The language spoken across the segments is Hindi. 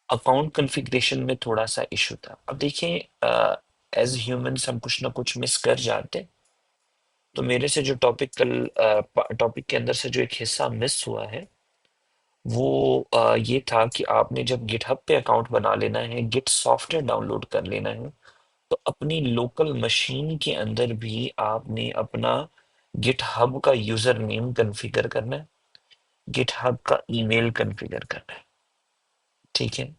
अकाउंट कॉन्फ़िगरेशन में थोड़ा सा इशू था। अब देखिए, एज ह्यूमंस हम कुछ ना कुछ मिस कर जाते। तो मेरे से जो टॉपिक के अंदर से जो एक हिस्सा मिस हुआ है वो ये था कि आपने जब गिटहब पे अकाउंट बना लेना है, गिट सॉफ्टवेयर डाउनलोड कर लेना है, तो अपनी लोकल मशीन के अंदर भी आपने अपना गिटहब का यूजर नेम कॉन्फ़िगर करना है, गिटहब का ईमेल कॉन्फ़िगर करना है। ठीक है।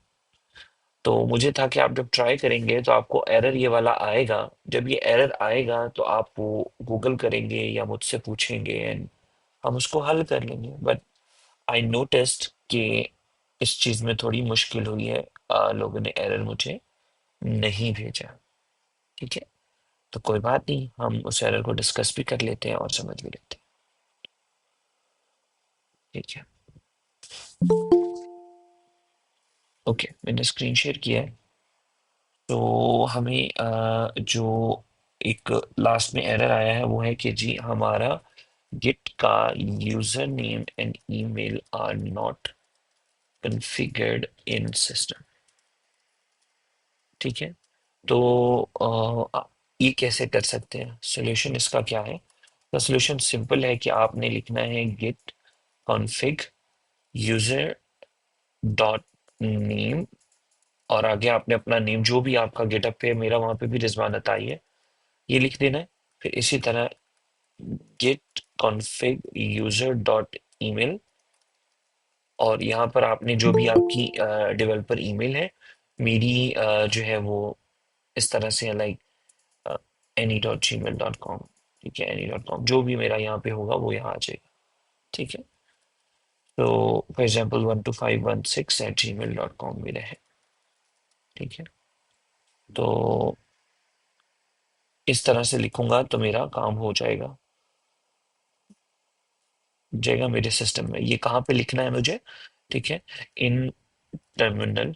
तो मुझे था कि आप जब ट्राई करेंगे तो आपको एरर ये वाला आएगा। जब ये एरर आएगा तो आप वो गूगल करेंगे या मुझसे पूछेंगे एंड हम उसको हल कर लेंगे। बट आई नोटिस्ड कि इस चीज में थोड़ी मुश्किल हुई है। लोगों ने एरर मुझे नहीं भेजा। ठीक है। तो कोई बात नहीं, हम उस एरर को डिस्कस भी कर लेते हैं और समझ भी लेते हैं। ठीक है। ओके, मैंने स्क्रीन शेयर किया है। तो हमें जो एक लास्ट में एरर आया है वो है कि जी हमारा गिट का user name and email are not configured in system. ठीक है। तो ये कैसे कर सकते हैं, सोल्यूशन इसका क्या है? तो सोल्यूशन सिंपल है कि आपने लिखना है git config user dot name, और आगे आपने अपना नेम जो भी आपका गिटअप पे, मेरा वहां पे भी रिजवान अताई है, ये लिख देना है। फिर इसी तरह git config user dot email, और यहाँ पर आपने जो भी आपकी डेवलपर ईमेल है, मेरी जो है वो इस तरह से है, लाइक any.gmail.com। ठीक है, any.com जो भी मेरा यहाँ पे होगा वो यहाँ आ जाएगा। ठीक है। तो फॉर एग्जाम्पल 12516@gmail.com मेरा है। ठीक है। तो इस तरह से लिखूंगा तो मेरा काम हो जाएगा मेरे सिस्टम में। ये कहाँ पे लिखना है मुझे? ठीक है। इन टर्मिनल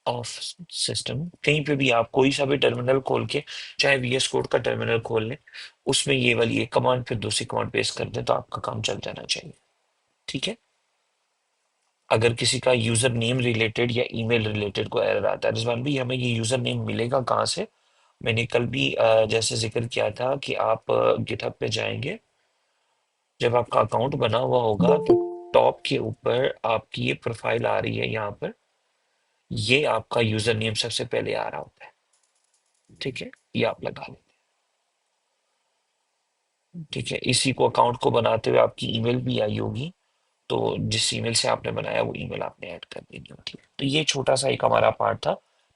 ऑफ सिस्टम, कहीं पे भी आप कोई सा भी टर्मिनल खोल के, चाहे वीएस कोड का टर्मिनल खोल लें, उसमें ये वाली एक कमांड फिर दूसरी कमांड पेस्ट कर दें तो आपका काम चल जाना चाहिए। ठीक है। अगर किसी का यूजर नेम रिलेटेड या ईमेल रिलेटेड को एरर आता है, रिजवान भाई हमें ये यूजर नेम मिलेगा कहाँ से? मैंने कल भी जैसे जिक्र किया था कि आप गिटहब पे जाएंगे, जब आपका अकाउंट बना हुआ होगा तो टॉप के ऊपर आपकी ये प्रोफाइल आ रही है, यहाँ पर ये आपका यूजर नेम सबसे पहले आ रहा होता है। ठीक है, ये आप लगा लें। ठीक है, इसी को अकाउंट को बनाते हुए आपकी ईमेल भी आई होगी, तो जिस ईमेल से आपने बनाया वो ईमेल आपने ऐड कर देनी होती है। तो ये छोटा सा एक हमारा पार्ट था,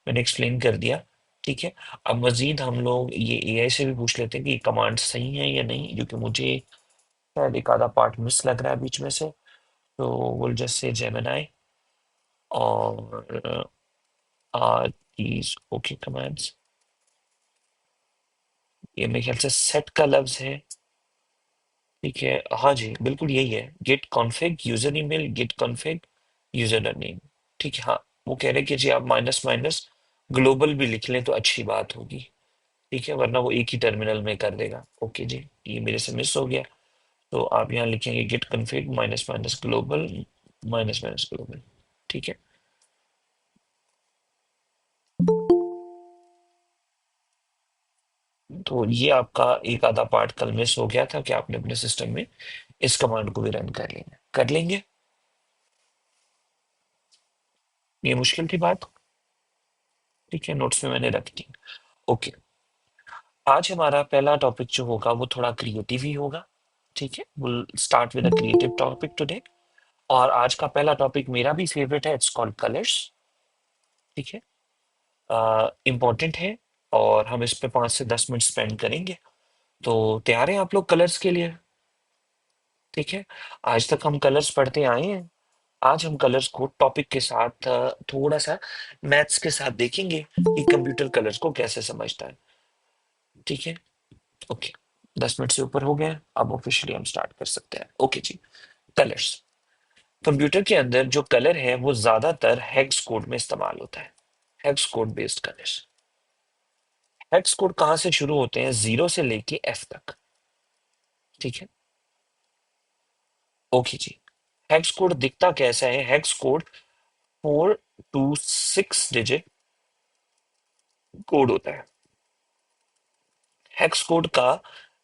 मैंने एक्सप्लेन कर दिया। ठीक है। अब मजीद हम लोग ये एआई से भी पूछ लेते हैं कि कमांड सही है या नहीं, क्योंकि मुझे शायद एक आधा पार्ट मिस लग रहा है बीच में से। तो विल जस्ट से जेमिनी और आर these ओके कमांड्स। ये मेरे ख्याल से सेट का लफ्ज है। ठीक है, हाँ जी बिल्कुल यही है, git config user email, git config user name. ठीक है, हाँ। वो कह रहे हैं कि जी आप माइनस माइनस ग्लोबल भी लिख लें तो अच्छी बात होगी। ठीक है, वरना वो एक ही टर्मिनल में कर देगा। ओके जी, ये मेरे से मिस हो गया। तो आप यहाँ लिखेंगे git config minus minus global, minus minus global. ठीक है। तो ये आपका एक आधा पार्ट कल मिस हो गया था कि आपने अपने सिस्टम में इस कमांड को भी रन कर लेना, कर लेंगे। ये मुश्किल थी बात? ठीक है, नोट्स में मैंने रख दी। ओके। आज हमारा पहला टॉपिक जो होगा वो थोड़ा क्रिएटिव ही होगा। ठीक है, will start with a creative topic today. और आज का पहला टॉपिक मेरा भी फेवरेट है, इट्स कॉल्ड कलर्स। ठीक है, इम्पोर्टेंट है और हम इस पे 5 से 10 मिनट स्पेंड करेंगे। तो तैयार हैं आप लोग कलर्स के लिए? ठीक है। आज तक हम कलर्स पढ़ते आए हैं। आज हम कलर्स को टॉपिक के साथ थोड़ा सा मैथ्स के साथ देखेंगे कि कंप्यूटर कलर्स को कैसे समझता है। ठीक है। ओके, 10 मिनट से ऊपर हो गए हैं, अब ऑफिशियली हम स्टार्ट कर सकते हैं। ओके जी। कलर्स। कंप्यूटर के अंदर जो कलर है वो ज्यादातर हेक्स कोड में इस्तेमाल होता है। Hex code based colours. Hex code कहाँ से शुरू होते हैं? 0 से लेके F तक। ठीक है। ओके जी। हेक्स कोड दिखता कैसा है? Hex code 4 to 6 digit code होता है। हेक्स कोड का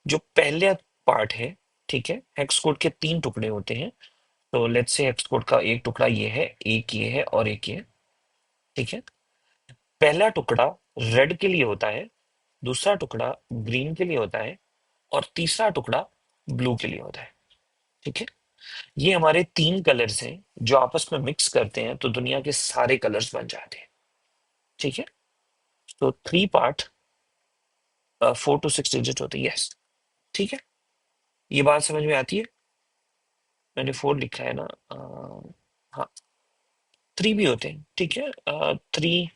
जो पहले पार्ट है, ठीक है, हेक्स कोड के 3 टुकड़े होते हैं। तो लेट्स से हेक्स कोड का एक टुकड़ा ये है, एक ये है और एक ये है, ठीक है। पहला टुकड़ा रेड के लिए होता है, दूसरा टुकड़ा ग्रीन के लिए होता है और तीसरा टुकड़ा ब्लू के लिए होता है, ठीक है। ये हमारे 3 कलर्स हैं जो आपस में मिक्स करते हैं तो दुनिया के सारे कलर्स बन जाते हैं, ठीक है। तो 3 पार्ट 4 to 6 डिजिट होते हैं, यस, ठीक है। ये बात समझ में आती है? मैंने 4 लिखा है ना, हाँ, 3 भी होते हैं, ठीक है। 3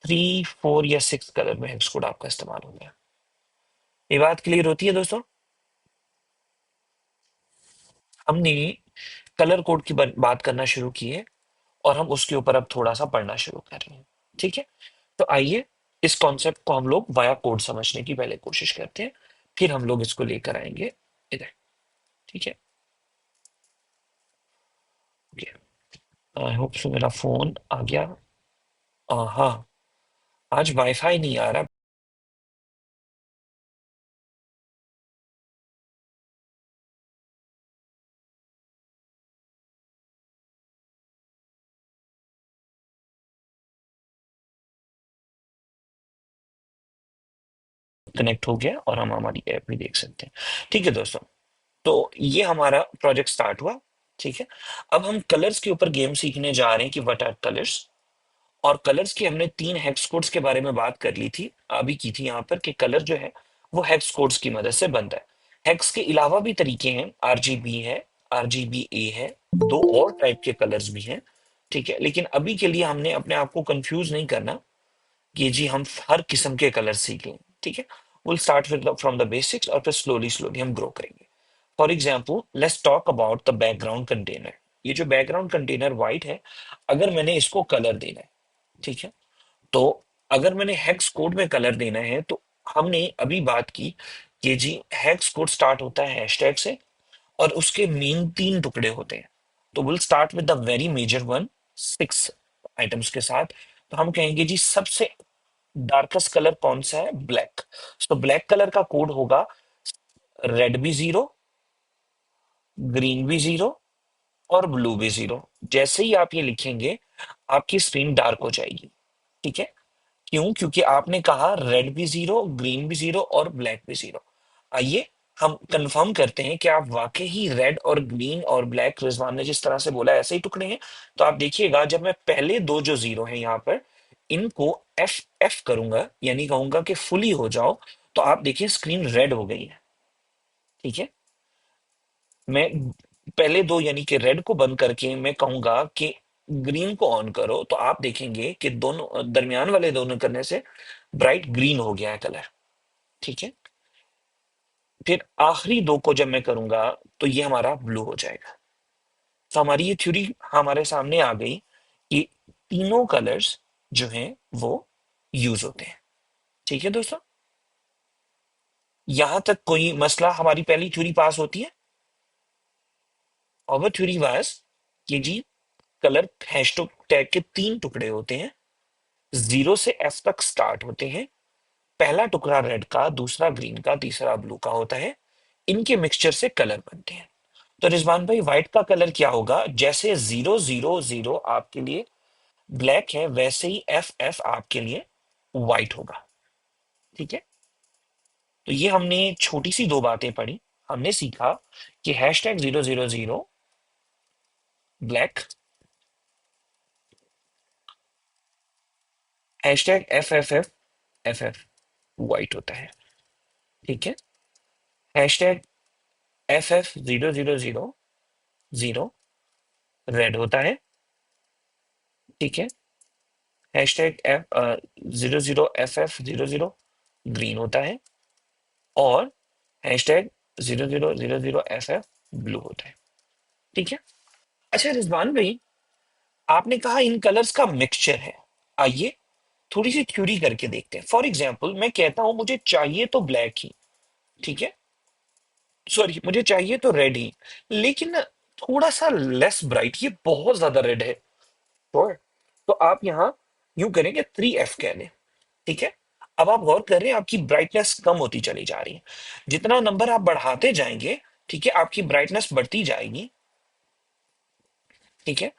3 4 या 6 कलर में हेक्स कोड आपका इस्तेमाल होता है। ये बात क्लियर होती है दोस्तों? हमने कलर कोड की बात करना शुरू की है और हम उसके ऊपर अब थोड़ा सा पढ़ना शुरू कर रहे हैं, ठीक है। तो आइए इस कॉन्सेप्ट को हम लोग वाया कोड समझने की पहले कोशिश करते हैं, फिर हम लोग इसको लेकर आएंगे इधर, ठीक है। ओके, आई होप सो मेरा फोन आ गया। हाँ, आज वाईफाई नहीं आ रहा, कनेक्ट हो गया और हम हमारी ऐप भी देख सकते हैं, ठीक है दोस्तों। तो ये हमारा प्रोजेक्ट स्टार्ट हुआ, ठीक है। अब हम कलर्स के ऊपर गेम सीखने जा रहे हैं कि व्हाट आर कलर्स। और कलर्स की हमने 3 हेक्स कोड्स के बारे में बात कर ली थी, अभी की थी यहाँ पर, कि कलर जो है वो हेक्स कोड्स की मदद से बनता है। हेक्स के अलावा भी तरीके हैं, आरजीबी है, आरजीबी ए है, 2 और टाइप के कलर्स भी हैं, ठीक है। लेकिन अभी के लिए हमने अपने आप को कंफ्यूज नहीं करना कि जी हम हर किस्म के कलर सीख लें, ठीक है। Will start with from the basics और फिर स्लोली स्लोली हम ग्रो करेंगे। For example let's talk about the background container. ये जो बैकग्राउंड कंटेनर व्हाइट है, अगर मैंने इसको कलर देना है, ठीक है, तो अगर मैंने हेक्स कोड में कलर देना है तो हमने अभी बात की कि जी हेक्स कोड स्टार्ट होता है हैशटैग से और उसके मेन 3 टुकड़े होते हैं। तो will start with the very major one, 6 items के साथ। तो हम कहेंगे जी सबसे डार्केस्ट कलर कौन सा है? ब्लैक। तो ब्लैक कलर का कोड होगा रेड भी 0, ग्रीन भी 0 और ब्लू भी 0। जैसे ही आप ये लिखेंगे आपकी स्क्रीन डार्क हो जाएगी, ठीक है। क्यों? क्योंकि आपने कहा रेड भी 0, ग्रीन भी 0 और ब्लैक भी 0। आइए हम कंफर्म करते हैं कि आप वाकई ही रेड और ग्रीन और ब्लैक, रिजवान ने जिस तरह से बोला ऐसे ही टुकड़े हैं। तो आप देखिएगा जब मैं पहले 2 जो 0 हैं यहाँ पर, इनको एफ एफ करूंगा, यानी कहूंगा कि फुली हो जाओ, तो आप देखिए स्क्रीन रेड हो गई है, ठीक है। मैं पहले 2 यानी कि रेड को बंद करके मैं कहूंगा कि ग्रीन को ऑन करो, तो आप देखेंगे कि दोनों दरमियान वाले दोनों करने से ब्राइट ग्रीन हो गया है कलर, ठीक है। फिर आखिरी 2 को जब मैं करूंगा तो ये हमारा ब्लू हो जाएगा। तो हमारी ये थ्योरी हमारे सामने आ गई कि तीनों कलर्स जो हैं वो यूज होते हैं, ठीक है दोस्तों। यहां तक कोई मसला? हमारी पहली थ्योरी पास होती है। और थ्योरी वाज कि जी कलर हैशटैग टैग के 3 टुकड़े होते हैं, 0 से F तक स्टार्ट होते हैं। पहला टुकड़ा रेड का, दूसरा ग्रीन का, तीसरा ब्लू का होता है। इनके मिक्सचर से कलर बनते हैं। तो रिजवान भाई व्हाइट का कलर क्या होगा? जैसे 0 0 0 आपके लिए ब्लैक है, वैसे ही F F आपके लिए व्हाइट होगा, ठीक है। तो ये हमने छोटी सी 2 बातें पढ़ी। हमने सीखा कि hashtag 0 0 0 black, hashtag F F white होता है, ठीक है। हैशटैग FF 0 0 0 रेड होता है, ठीक है। हैशटैग F 0 0 FF 0 0 ग्रीन होता है और हैशटैग 0 0 0 0 FF ब्लू होता है, ठीक है। अच्छा रिजवान भाई, आपने कहा इन कलर्स का मिक्सचर है। आइए थोड़ी सी थ्योरी करके देखते हैं। फॉर एग्जाम्पल मैं कहता हूं मुझे चाहिए तो ब्लैक ही, ठीक है, सॉरी मुझे चाहिए तो रेड ही, लेकिन ना थोड़ा सा लेस ब्राइट, ये बहुत ज्यादा रेड है। Sure. तो आप यहाँ यूं करेंगे 3F कह दें, ठीक है। अब आप गौर कर रहे हैं आपकी ब्राइटनेस कम होती चली जा रही है, जितना नंबर आप बढ़ाते जाएंगे, ठीक है, आपकी ब्राइटनेस बढ़ती जाएगी, ठीक है।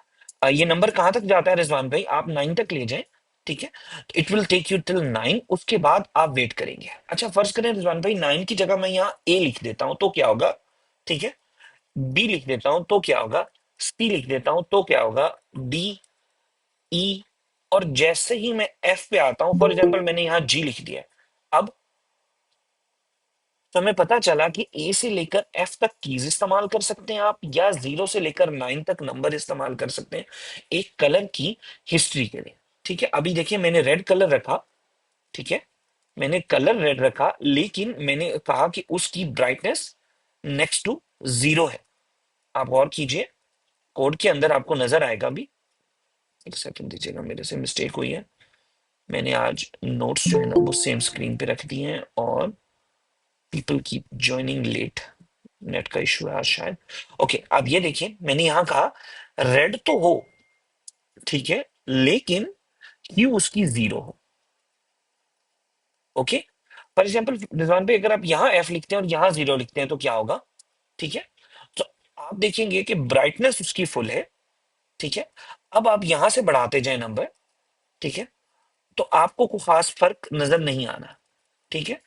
ये नंबर कहां तक जाता है रिजवान भाई, आप 9 तक ले जाएं, ठीक है। It will take you till 9, उसके बाद आप वेट करेंगे। अच्छा फर्ज करें रिजवान भाई 9 की जगह मैं यहाँ ए लिख देता हूं तो क्या होगा, ठीक है, बी लिख देता हूं तो क्या होगा, सी लिख देता हूं तो क्या होगा, डी, ई, और जैसे ही मैं एफ पे आता हूं, फॉर एग्जाम्पल मैंने यहाँ जी लिख दिया है, अब तो हमें पता चला कि ए से लेकर एफ तक कीज इस्तेमाल कर सकते हैं आप, या 0 से लेकर 9 तक नंबर इस्तेमाल कर सकते हैं एक कलर की हिस्ट्री के लिए, ठीक है। अभी देखिए मैंने रेड कलर रखा, ठीक है, मैंने कलर रेड रखा, लेकिन मैंने कहा कि उसकी ब्राइटनेस नेक्स्ट टू 0 है। आप गौर कीजिए, कोड के अंदर आपको नजर आएगा भी, एक सेकंड दीजिएगा, मेरे से मिस्टेक हुई है, मैंने आज नोट्स जो है ना वो सेम स्क्रीन पे रख दिए हैं, और people keep joining late, net का इशू है आज शायद। ओके अब ये देखिए मैंने यहाँ कहा रेड तो हो, ठीक है, लेकिन ह्यू उसकी 0 हो। ओके, फॉर एग्जाम्पल रिजवान भाई अगर आप यहाँ एफ लिखते हैं और यहाँ 0 लिखते हैं तो क्या होगा, ठीक है। तो आप देखेंगे कि ब्राइटनेस उसकी फुल है, ठीक है। अब आप यहां से बढ़ाते जाए नंबर, ठीक है, तो आपको कोई खास फर्क नजर नहीं आना, ठीक है।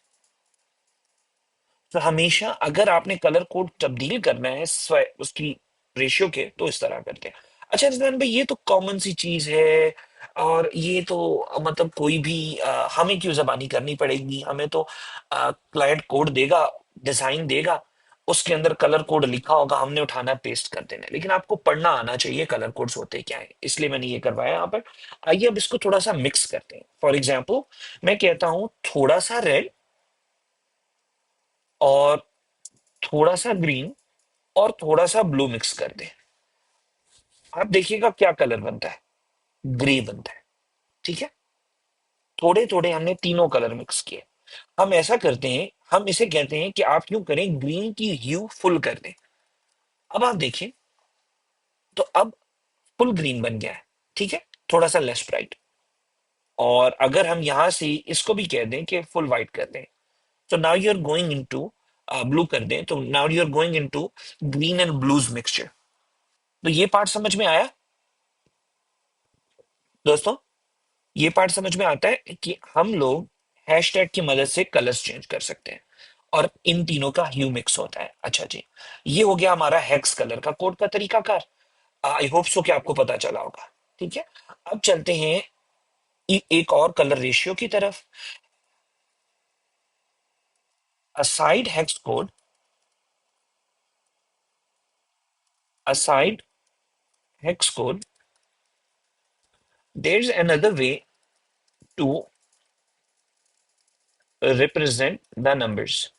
तो हमेशा अगर आपने कलर कोड तब्दील करना है उसकी रेशियो के, तो इस तरह करते हैं। अच्छा रिजवान भाई ये तो कॉमन सी चीज है, और ये तो मतलब कोई भी हमें क्यों जबानी करनी पड़ेगी, हमें तो क्लाइंट कोड देगा, डिजाइन देगा, उसके अंदर कलर कोड लिखा होगा, हमने उठाना पेस्ट कर देना है। लेकिन आपको पढ़ना आना चाहिए कलर कोड्स होते क्या है, इसलिए मैंने ये करवाया यहाँ पर। आइए अब इसको थोड़ा सा मिक्स करते हैं। फॉर एग्जाम्पल मैं कहता हूँ थोड़ा सा रेड और थोड़ा सा ग्रीन और थोड़ा सा ब्लू मिक्स कर दें, आप देखिएगा क्या कलर बनता है, ग्रे बनता है, ठीक है। थोड़े थोड़े हमने तीनों कलर मिक्स किए। हम ऐसा करते हैं, हम इसे कहते हैं कि आप यूं करें ग्रीन की ह्यू फुल कर दें। अब आप देखें तो अब फुल ग्रीन बन गया है, ठीक है, थोड़ा सा लेस ब्राइट। और अगर हम यहां से इसको भी कह दें कि फुल व्हाइट कर दें, तो now you are going into blue कर दें, तो now you are going into green and blues mixture. तो ये पार्ट समझ में आया दोस्तों, ये पार्ट समझ में आता है कि हम लोग हैशटैग की मदद से कलर्स चेंज कर सकते हैं, और इन तीनों का ह्यू मिक्स होता है। अच्छा जी, ये हो गया हमारा हेक्स कलर का कोड का तरीकाकार। आई होप सो कि आपको पता चला होगा, ठीक है। अब चलते हैं एक और कलर रेशियो की तरफ। Aside hex code, aside hex code, there is another way to represent the numbers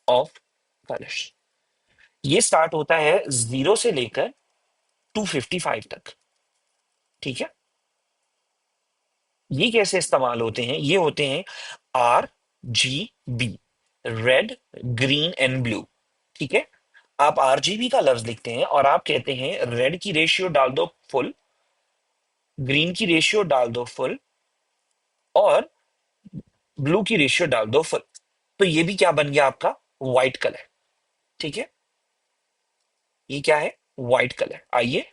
of colours. ये स्टार्ट होता है 0 से लेकर 255 तक, ठीक है। ये कैसे इस्तेमाल होते हैं, ये होते हैं RGB, red green and blue, ठीक है। आप RGB का लफ्ज लिखते हैं और आप कहते हैं रेड की रेशियो डाल दो फुल, ग्रीन की रेशियो डाल दो फुल, और ब्लू की रेशियो डाल दो फुल। तो ये भी क्या बन गया आपका, व्हाइट कलर, ठीक है। ये क्या है, व्हाइट कलर। आइए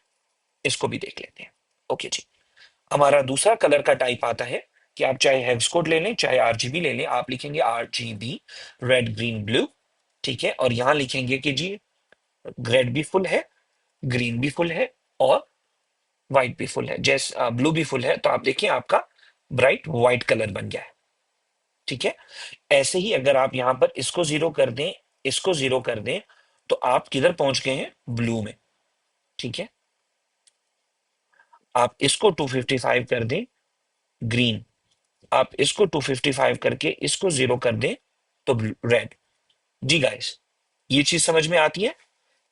इसको भी देख लेते हैं। ओके जी, हमारा दूसरा कलर का टाइप आता है कि आप चाहे हेक्स कोड ले लें चाहे आरजीबी ले लें, आप लिखेंगे RGB, रेड ग्रीन ब्लू, ठीक है। और यहां लिखेंगे कि जी रेड भी फुल है, ग्रीन भी फुल है, और व्हाइट भी फुल है, जैसे ब्लू भी फुल है, तो आप देखिए आपका ब्राइट व्हाइट कलर बन गया है, ठीक है। ऐसे ही अगर आप यहां पर इसको 0 कर दें, इसको 0 कर दें, तो आप किधर पहुंच गए हैं, ब्लू में, ठीक है। आप इसको 255 कर दें, ग्रीन। आप इसको 255 करके इसको 0 कर दें, तो रेड। जी गाइस, ये चीज समझ में आती है।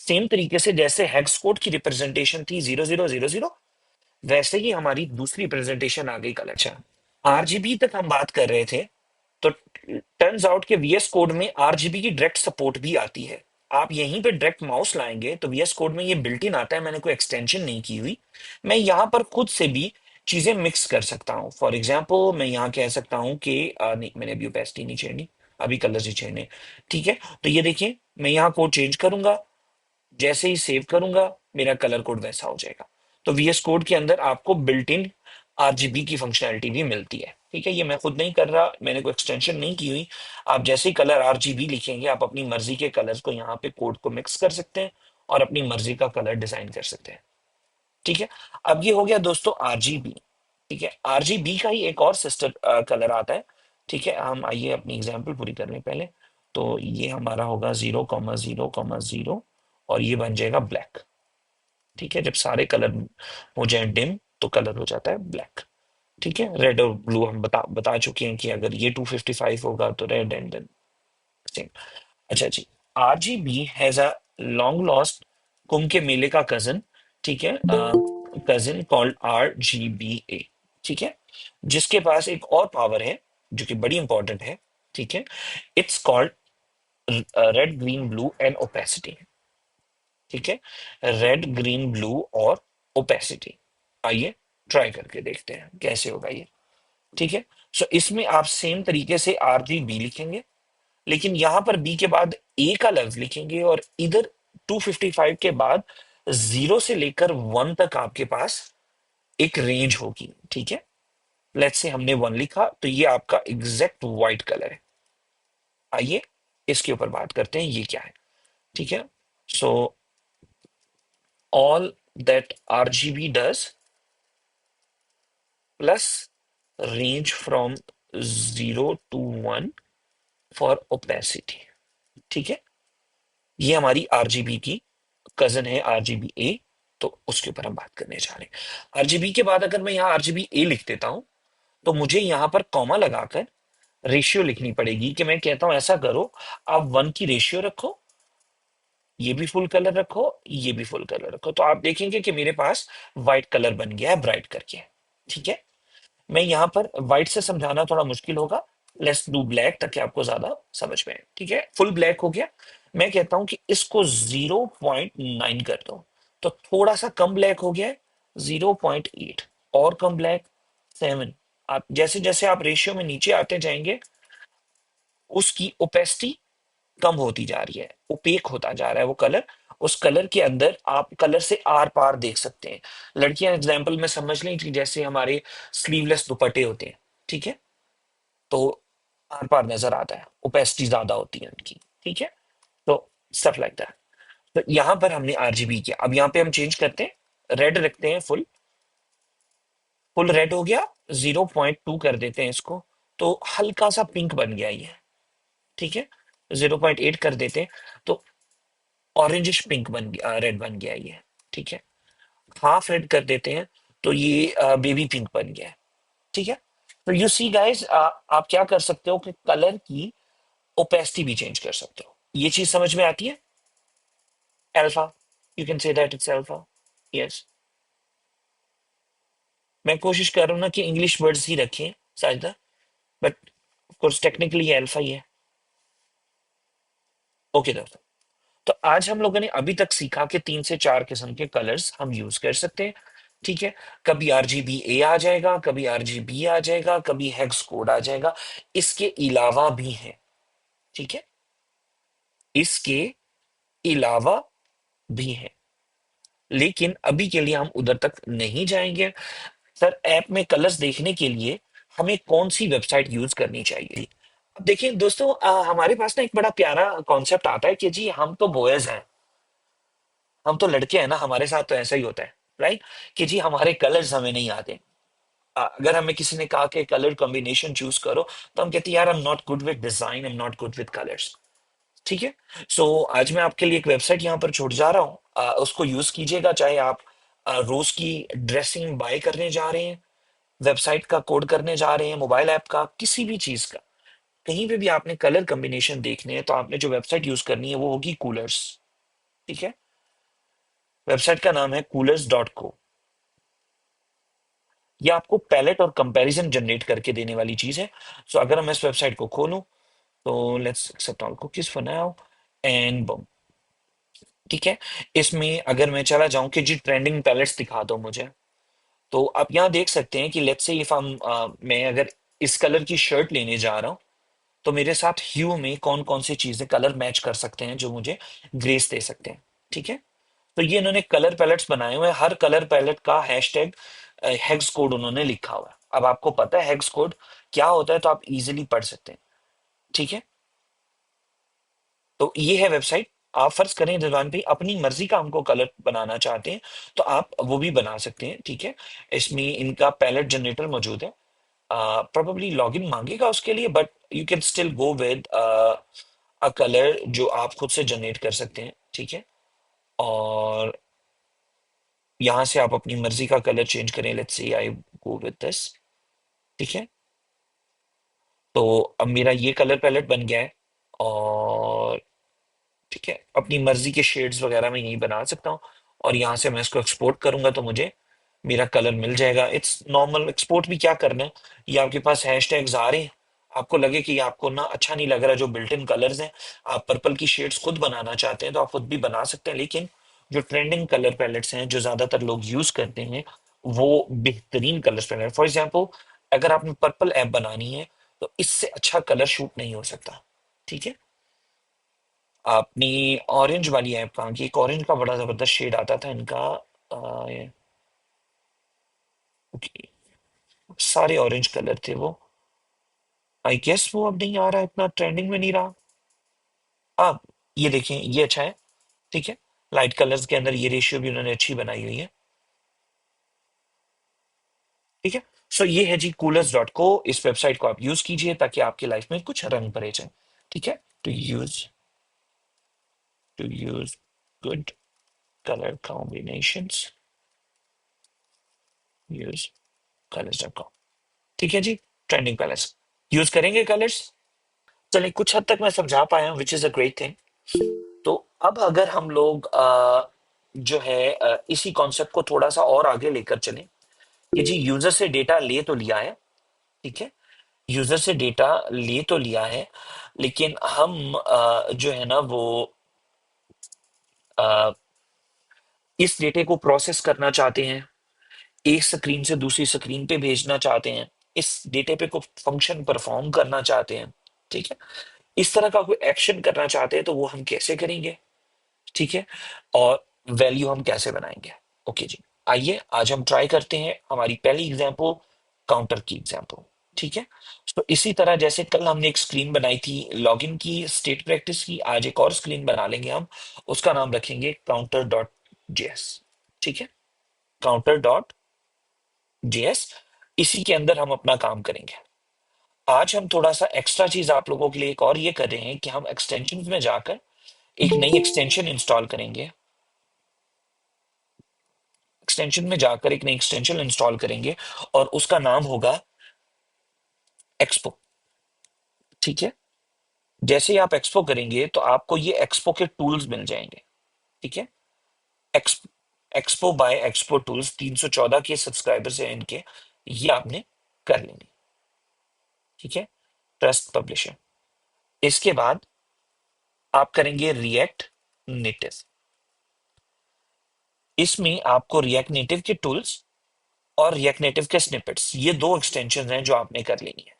सेम तरीके से जैसे हेक्स कोड की रिप्रेजेंटेशन थी 0000, वैसे ही हमारी दूसरी प्रेजेंटेशन आ गई कल। अच्छा, आरजीबी तक हम बात कर रहे थे, तो टर्न्स आउट के VS कोड में आरजीबी की डायरेक्ट सपोर्ट भी आती है। आप यहीं पे डायरेक्ट माउस लाएंगे तो VS कोड में ये बिल्ट इन आता है, मैंने कोई एक्सटेंशन नहीं की हुई। मैं यहाँ पर खुद से भी चीजें मिक्स कर सकता हूँ। फॉर एग्जाम्पल मैं यहाँ कह सकता हूँ कि नहीं, मैंने अभी ओपेसिटी नहीं छेड़नी, अभी कलर्स ही छेड़ने। ठीक है, तो ये देखिए मैं यहाँ कोड चेंज करूंगा, जैसे ही सेव करूंगा मेरा कलर कोड वैसा हो जाएगा। तो VS कोड के अंदर आपको बिल्ट इन RGB की फंक्शनैलिटी भी मिलती है। ठीक है, ये मैं खुद नहीं कर रहा, मैंने कोई एक्सटेंशन नहीं की हुई। आप जैसे ही कलर RGB लिखेंगे आप अपनी मर्जी के कलर को यहाँ पे कोड को मिक्स कर सकते हैं और अपनी मर्जी का कलर डिजाइन कर सकते हैं। ठीक है, अब ये हो गया दोस्तों RGB। ठीक है, RGB का ही एक और सिस्टर कलर आता है। ठीक है, हम आइए अपनी एग्जांपल पूरी कर लें पहले। तो ये हमारा होगा 0,0,0 और ये बन जाएगा ब्लैक। ठीक है, जब सारे कलर हो जाए डिम तो कलर हो जाता है ब्लैक। ठीक है, रेड और ब्लू हम बता बता चुके हैं कि अगर ये 255 होगा तो रेड एंड देन सेम। अच्छा जी, RGB has a long lost Kumbh के मेले का कजन। ठीक है, कजिन कॉल्ड RGBA। ठीक है, जिसके पास एक और पावर है जो कि बड़ी इंपॉर्टेंट है। ठीक है, it's called red green blue and opacity. ठीक है, रेड ग्रीन ब्लू और ओपेसिटी। आइए ट्राई करके देखते हैं कैसे होगा ये। ठीक है, सो इसमें आप सेम तरीके से RGB लिखेंगे, लेकिन यहां पर बी के बाद ए का लफ्ज लिखेंगे और इधर 255 के बाद 0 से लेकर 1 तक आपके पास एक रेंज होगी। ठीक है, लेट्स से हमने 1 लिखा तो ये आपका एग्जैक्ट व्हाइट कलर है। आइए इसके ऊपर बात करते हैं ये क्या है। ठीक है, so all that RGB does plus range from 0 to 1 for opacity. ठीक है, ये हमारी RGB की कजन है RGBA। तो उसके ऊपर हम बात करने जा रहे हैं। RGB के बाद अगर मैं यहाँ RGBA लिख देता हूं तो मुझे यहाँ पर कॉमा लगाकर रेशियो लिखनी पड़ेगी कि मैं कहता हूं ऐसा करो, आप 1 की रेशियो रखो, ये भी फुल कलर रखो, ये भी फुल कलर रखो, तो आप देखेंगे कि मेरे पास व्हाइट कलर बन गया है ब्राइट करके। ठीक है, मैं यहाँ पर व्हाइट से समझाना थोड़ा मुश्किल होगा, लेट्स डू ब्लैक ताकि आपको ज्यादा समझ में आए। ठीक है, फुल ब्लैक हो गया। मैं कहता हूं कि इसको 0.9 कर दो, तो थोड़ा सा कम ब्लैक हो गया है, 0.8। और कम ब्लैक 7। आप जैसे जैसे आप रेशियो में नीचे आते जाएंगे उसकी ओपेसिटी कम होती जा रही है, ओपेक होता जा रहा है वो कलर। उस कलर के अंदर आप कलर से आर पार देख सकते हैं। लड़कियां एग्जाम्पल में समझ लें कि जैसे हमारे स्लीवलेस दुपट्टे होते हैं। ठीक है, तो आर पार नजर आता है, ओपेसिटी ज्यादा होती है उनकी। ठीक है, तो स्टफ लाइक दैट। तो यहां पर हमने RGB किया, अब यहाँ पे हम चेंज करते हैं, रेड रखते हैं फुल। फुल रेड हो गया, 0.2 कर देते हैं इसको, तो हल्का सा पिंक बन गया ये। ठीक है, 0.8 कर देते हैं तो ऑरेंजिश पिंक बन गया, रेड बन गया ये। ठीक है, हाफ रेड कर देते हैं तो ये बेबी पिंक बन गया है। ठीक है, तो यू सी गाइस, आप क्या कर सकते हो कि कलर की ओपेसिटी भी चेंज कर सकते हो। ये चीज समझ में आती है? Alpha, you can say that it's alpha. Yes, मैं कोशिश कर रहा हूँ ना कि इंग्लिश वर्ड्स ही रखें Sajida, but of course technically ये अल्फा ही है। ओके दोस्तों, तो आज हम लोगों ने अभी तक सीखा कि 3 से 4 किस्म के कलर्स हम यूज कर सकते हैं। ठीक है, कभी RGBA आ जाएगा, कभी RGB आ जाएगा, कभी हेक्स कोड आ जाएगा। इसके अलावा भी है। ठीक है, इसके अलावा भी है, लेकिन अभी के लिए हम उधर तक नहीं जाएंगे। सर, ऐप में कलर्स देखने के लिए हमें कौन सी वेबसाइट यूज करनी चाहिए? अब देखिए दोस्तों, हमारे पास ना एक बड़ा प्यारा कॉन्सेप्ट आता है कि जी हम तो बॉयज हैं, हम तो लड़के हैं ना, हमारे साथ तो ऐसा ही होता है, राइट? कि जी हमारे कलर्स हमें नहीं आते। अगर हमें किसी ने कहा कि कलर कॉम्बिनेशन चूज करो तो हम कहते हैं यार I am not good with design, I am not good with colours. ठीक है, सो आज मैं आपके लिए एक वेबसाइट यहाँ पर छोड़ जा रहा हूँ, उसको यूज कीजिएगा, चाहे आप रोज की ड्रेसिंग बाय करने जा रहे हैं, वेबसाइट का कोड करने जा रहे हैं, मोबाइल ऐप का, किसी भी चीज का, कहीं पे भी आपने कलर कॉम्बिनेशन देखने हैं तो आपने जो वेबसाइट यूज करनी है वो होगी कूलर्स। ठीक है, वेबसाइट का नाम है coolers.co। ये आपको पैलेट और कंपैरिजन जनरेट करके देने वाली चीज है। सो अगर मैं इस वेबसाइट को खोलूं तो let's accept all cookies for now and bam, ठीक है। इसमें अगर मैं चला जाऊं कि जी ट्रेंडिंग पैलेट्स दिखा दो मुझे, तो आप यहाँ देख सकते हैं कि लेट्स से इफ हम मैं अगर इस कलर की शर्ट लेने जा रहा हूँ, तो मेरे साथ ह्यू में कौन कौन सी चीजें कलर मैच कर सकते हैं जो मुझे ग्रेस दे सकते हैं। ठीक है। तो ये इन्होंने कलर पैलेट्स बनाए हुए हैं, हर कलर पैलेट का हैशटैग हेक्स कोड उन्होंने लिखा हुआ है। अब आपको पता है हेक्स कोड क्या होता है, तो आप इजीली पढ़ सकते हैं। ठीक है। तो ये है वेबसाइट। आप फर्ज करें रिजवान भाई अपनी मर्जी का हमको कलर बनाना चाहते हैं, तो आप वो भी बना सकते हैं। ठीक है। इसमें इनका पैलेट जनरेटर मौजूद है। प्रोबेबली लॉगिन मांगेगा उसके लिए, but you can still go with a colour जो आप खुद से जनरेट कर सकते हैं। ठीक है। और यहाँ से आप अपनी मर्जी का कलर चेंज करें। Let's see I go with this. ठीक है। तो अब मेरा ये कलर पैलेट बन गया है। और ठीक है, अपनी मर्जी के शेड्स वगैरह मैं यही बना सकता हूँ। और यहाँ से मैं इसको एक्सपोर्ट करूंगा तो मुझे मेरा कलर मिल जाएगा। इट्स नॉर्मल एक्सपोर्ट भी क्या करना है, ये आपके पास हैशटैग्स आ रहे हैं, आपको लगे कि आपको ना अच्छा नहीं लग रहा जो बिल्ट इन कलर्स हैं, आप पर्पल की शेड्स खुद बनाना चाहते हैं तो आप खुद भी बना सकते हैं। लेकिन जो ट्रेंडिंग कलर पैलेट्स हैं जो ज्यादातर लोग यूज करते हैं, वो बेहतरीन कलर पैलेट। फॉर एग्जाम्पल, अगर आपने पर्पल ऐप बनानी है, तो इससे अच्छा कलर शूट नहीं हो सकता। ठीक है। आपने ऑरेंज वाली ऐप कहाँ की, एक ऑरेंज का बड़ा जबरदस्त शेड आता था इनका। okay, सारे ऑरेंज कलर थे वो। आई गेस वो अब नहीं आ रहा, इतना ट्रेंडिंग में नहीं रहा। आप ये देखें, ये अच्छा है। ठीक है। लाइट कलर्स के अंदर ये रेशियो भी उन्होंने अच्छी बनाई हुई है। ठीक है। सो ये है जी कूलर्स.co। इस वेबसाइट को आप यूज कीजिए ताकि आपकी लाइफ में कुछ रंग भरे जाए। ठीक है। To use good colour combinations, use कलर्स.com। ठीक है जी। ट्रेंडिंग कलर्स यूज करेंगे कलर्स। चलिए, कुछ हद तक मैं समझा पाया हूँ, which is a great thing. तो अब अगर हम लोग जो है इसी कॉन्सेप्ट को थोड़ा सा और आगे लेकर चलें कि जी यूजर से डेटा ले तो लिया है। ठीक है। यूजर से डेटा ले तो लिया है, लेकिन हम जो है ना वो अ, इस डेटे को प्रोसेस करना चाहते हैं, एक स्क्रीन से दूसरी स्क्रीन पे भेजना चाहते हैं, इस डेटे पे कुछ फंक्शन परफॉर्म करना चाहते हैं। ठीक है। इस तरह का कोई एक्शन करना चाहते हैं, तो वो हम कैसे करेंगे। ठीक है। और वैल्यू हम कैसे बनाएंगे। ओके जी। आइए आज हम ट्राई करते हैं हमारी पहली एग्जांपल, काउंटर की एग्जांपल। ठीक है। तो इसी तरह जैसे कल हमने एक स्क्रीन बनाई थी लॉगिन की, स्टेट प्रैक्टिस की, आज एक और स्क्रीन बना लेंगे हम। उसका नाम रखेंगे काउंटर.js। ठीक है। काउंटर.js। इसी के अंदर हम अपना काम करेंगे। आज हम थोड़ा सा एक्स्ट्रा चीज आप लोगों के लिए एक और ये कर रहे हैं कि हम एक्सटेंशन में जाकर एक नई एक्सटेंशन इंस्टॉल करेंगे। एक्सटेंशन में जाकर एक नई एक्सटेंशन इंस्टॉल करेंगे और उसका नाम होगा एक्सपो। ठीक है। जैसे ही आप एक्सपो करेंगे तो आपको ये एक्सपो के टूल्स मिल जाएंगे। ठीक है। X expo by expo tools 314 के सब्सक्राइबर्स हैं इनके, ये आपने कर लेंगे। ठीक है। Trust publisher. इसके बाद आप करेंगे रिएक्ट नेटिव। इसमें आपको रिएक्ट नेटिव के टूल्स और रिएक्ट नेटिव के स्निपेट्स, ये दो एक्सटेंशन हैं जो आपने कर लेनी है।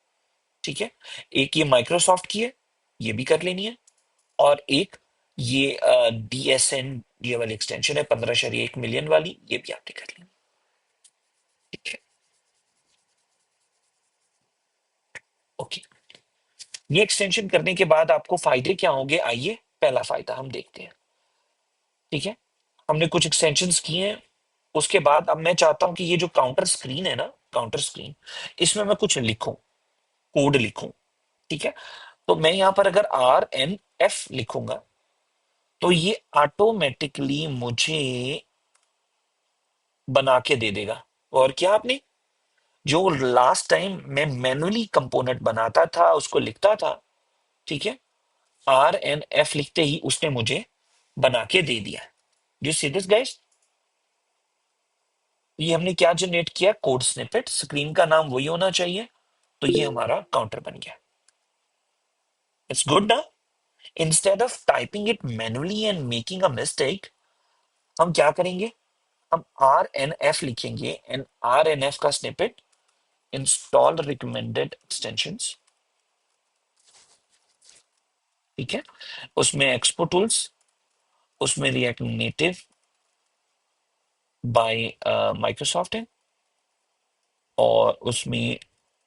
ठीक है। एक ये माइक्रोसॉफ्ट की है, ये भी कर लेनी है। और एक ये DSN, ये वाली एक्सटेंशन है 15.1 मिलियन वाली, ये भी आपने कर लेनी। ठीक है। ओके। ये एक्सटेंशन करने के बाद आपको फायदे क्या होंगे, आइए पहला फायदा हम देखते हैं। ठीक है। हमने कुछ एक्सटेंशंस किए हैं। उसके बाद अब मैं चाहता हूं कि ये जो काउंटर स्क्रीन है ना, काउंटर स्क्रीन, इसमें मैं कुछ लिखूं, कोड लिखूं। ठीक है। तो मैं यहां पर अगर RNF लिखूंगा, तो ये ऑटोमेटिकली मुझे बना के दे देगा। और क्या आपने, जो लास्ट टाइम मैं मैनुअली कंपोनेंट बनाता था उसको लिखता था, ठीक है, RNF लिखते ही उसने मुझे बना के दे दिया। यू सी दिस गाइस, ये हमने क्या जनरेट किया, कोड स्निपेट, स्क्रीन का नाम वही होना चाहिए। तो ये हमारा काउंटर बन गया। इट्स गुड ना। Instead of typing it manually and making a mistake, हम क्या करेंगे, हम आर एन एफ लिखेंगे एंड आर एन एफ का स्निपेट, इंस्टॉल रिकमेंडेड एक्सटेंशंस, ठीक है। उसमें एक्सपो टूल्स, उसमें रिएक्ट नेटिव बाय माइक्रोसॉफ्ट है, और उसमें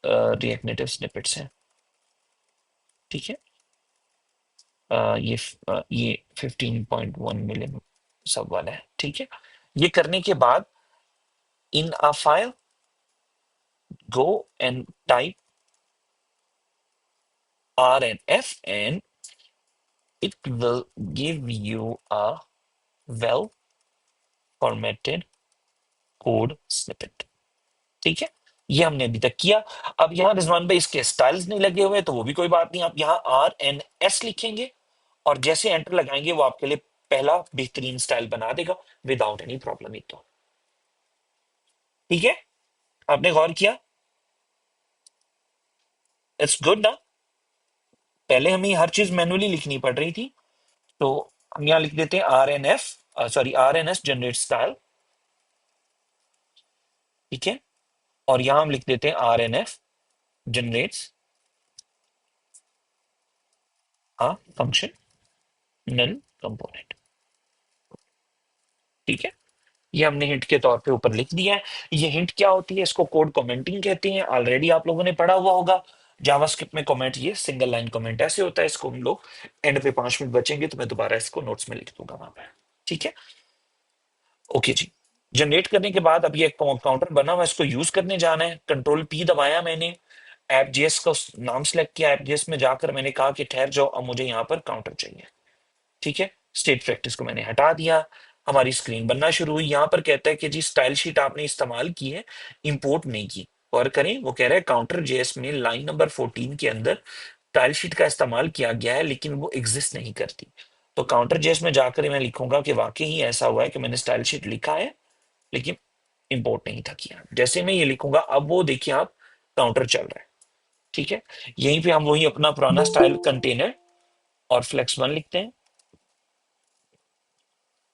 रिएक्ट नेटिव स्निपेट्स हैं, ठीक है। ये 15.1 मिलियन सब वाला है, ठीक है। ये करने के बाद in a file go and type RNF and it will give you a well formatted code snippet, ठीक है। ये हमने अभी तक किया। अब यहाँ रिजवान भाई इसके स्टाइल्स नहीं लगे हुए तो वो भी कोई बात नहीं, आप यहाँ RNS लिखेंगे और जैसे एंटर लगाएंगे वो आपके लिए पहला बेहतरीन स्टाइल बना देगा विदाउट एनी प्रॉब्लम ही, तो ठीक है। आपने गौर किया, इट्स गुड ना। पहले हमें हर चीज मैनुअली लिखनी पड़ रही थी, तो हम यहाँ लिख देते हैं RNS जनरेट स्टाइल, ठीक है। और यहां हम लिख देते हैं RNF generates a functional component, ठीक है। ये हमने हिंट के तौर पे ऊपर लिख दिया है। ये हिंट क्या होती है, इसको कोड कमेंटिंग कहते हैं, ऑलरेडी आप लोगों ने पढ़ा हुआ होगा। जावास्क्रिप्ट में कमेंट, ये सिंगल लाइन कमेंट ऐसे होता है, इसको हम लोग एंड पे 5 मिनट बचेंगे तो मैं दोबारा इसको नोट्स में लिख दूंगा वहां पे, ठीक है। ओके जी। जनरेट करने के बाद अब ये काउंटर बना हुआ है, इसको यूज करने जाना है। कंट्रोल पी दबाया मैंने, ऐप जेएस का नाम सेलेक्ट किया, ऐप जेएस में जाकर मैंने कहा कि ठहर जाओ, अब मुझे यहाँ पर काउंटर चाहिए, ठीक है। स्टेट प्रैक्टिस को मैंने हटा दिया, हमारी स्क्रीन बनना शुरू हुई। यहाँ पर कहता है कि जी स्टाइल शीट आपने इस्तेमाल की है, इंपोर्ट नहीं की। और करें, वो कह रहा है काउंटर जेएस में लाइन नंबर 14 के अंदर स्टाइल शीट का इस्तेमाल किया गया है लेकिन वो एग्जिस्ट नहीं करती। तो काउंटर जेएस में जाकर मैं लिखूंगा कि वाकई ही ऐसा हुआ है कि मैंने स्टाइल शीट लिखा है लेकिन इंपोर्ट नहीं था किया। जैसे मैं ये लिखूंगा अब वो देखिए आप, काउंटर चल रहा है, ठीक है। यहीं पे हम वही अपना पुराना स्टाइल कंटेनर और फ्लेक्स वन लिखते हैं,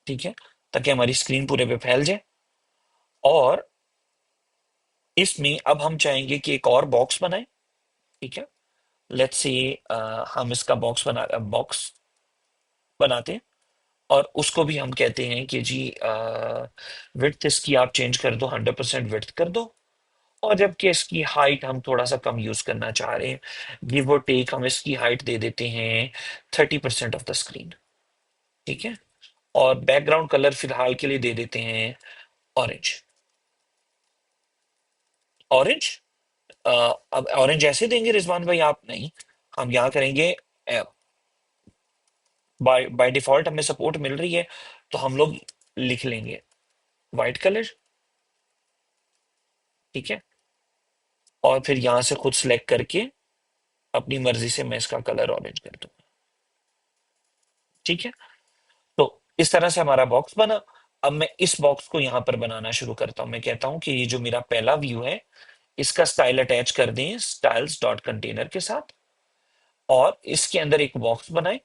ठीक है, ताकि हमारी स्क्रीन पूरे पे फैल जाए। और इसमें अब हम चाहेंगे कि एक और बॉक्स बनाएं, ठीक है। लेट्स सी हम इसका बॉक्स बनाते हैं और उसको भी हम कहते हैं कि जी विड्थ इसकी आप चेंज कर दो, 100% विड्थ कर दो। और जबकि इसकी हाइट हम थोड़ा सा कम यूज करना चाह रहे हैं, गिव और टेक हम इसकी हाइट दे देते हैं 30% ऑफ द स्क्रीन, ठीक है। और बैकग्राउंड कलर फिलहाल के लिए दे देते हैं ऑरेंज। ऑरेंज, अब ऑरेंज ऐसे देंगे रिजवान भाई आप, नहीं, हम यहाँ करेंगे बाय बाय डिफॉल्ट हमें सपोर्ट मिल रही है तो हम लोग लिख लेंगे वाइट कलर, ठीक है। और फिर यहां से खुद सिलेक्ट करके अपनी मर्जी से मैं इसका कलर ऑरेंज कर दूंगा, ठीक है। तो इस तरह से हमारा बॉक्स बना। अब मैं इस बॉक्स को यहां पर बनाना शुरू करता हूं। मैं कहता हूं कि ये जो मेरा पहला व्यू है इसका स्टाइल अटैच कर दें स्टाइल्स डॉट कंटेनर के साथ, और इसके अंदर एक बॉक्स बनाए,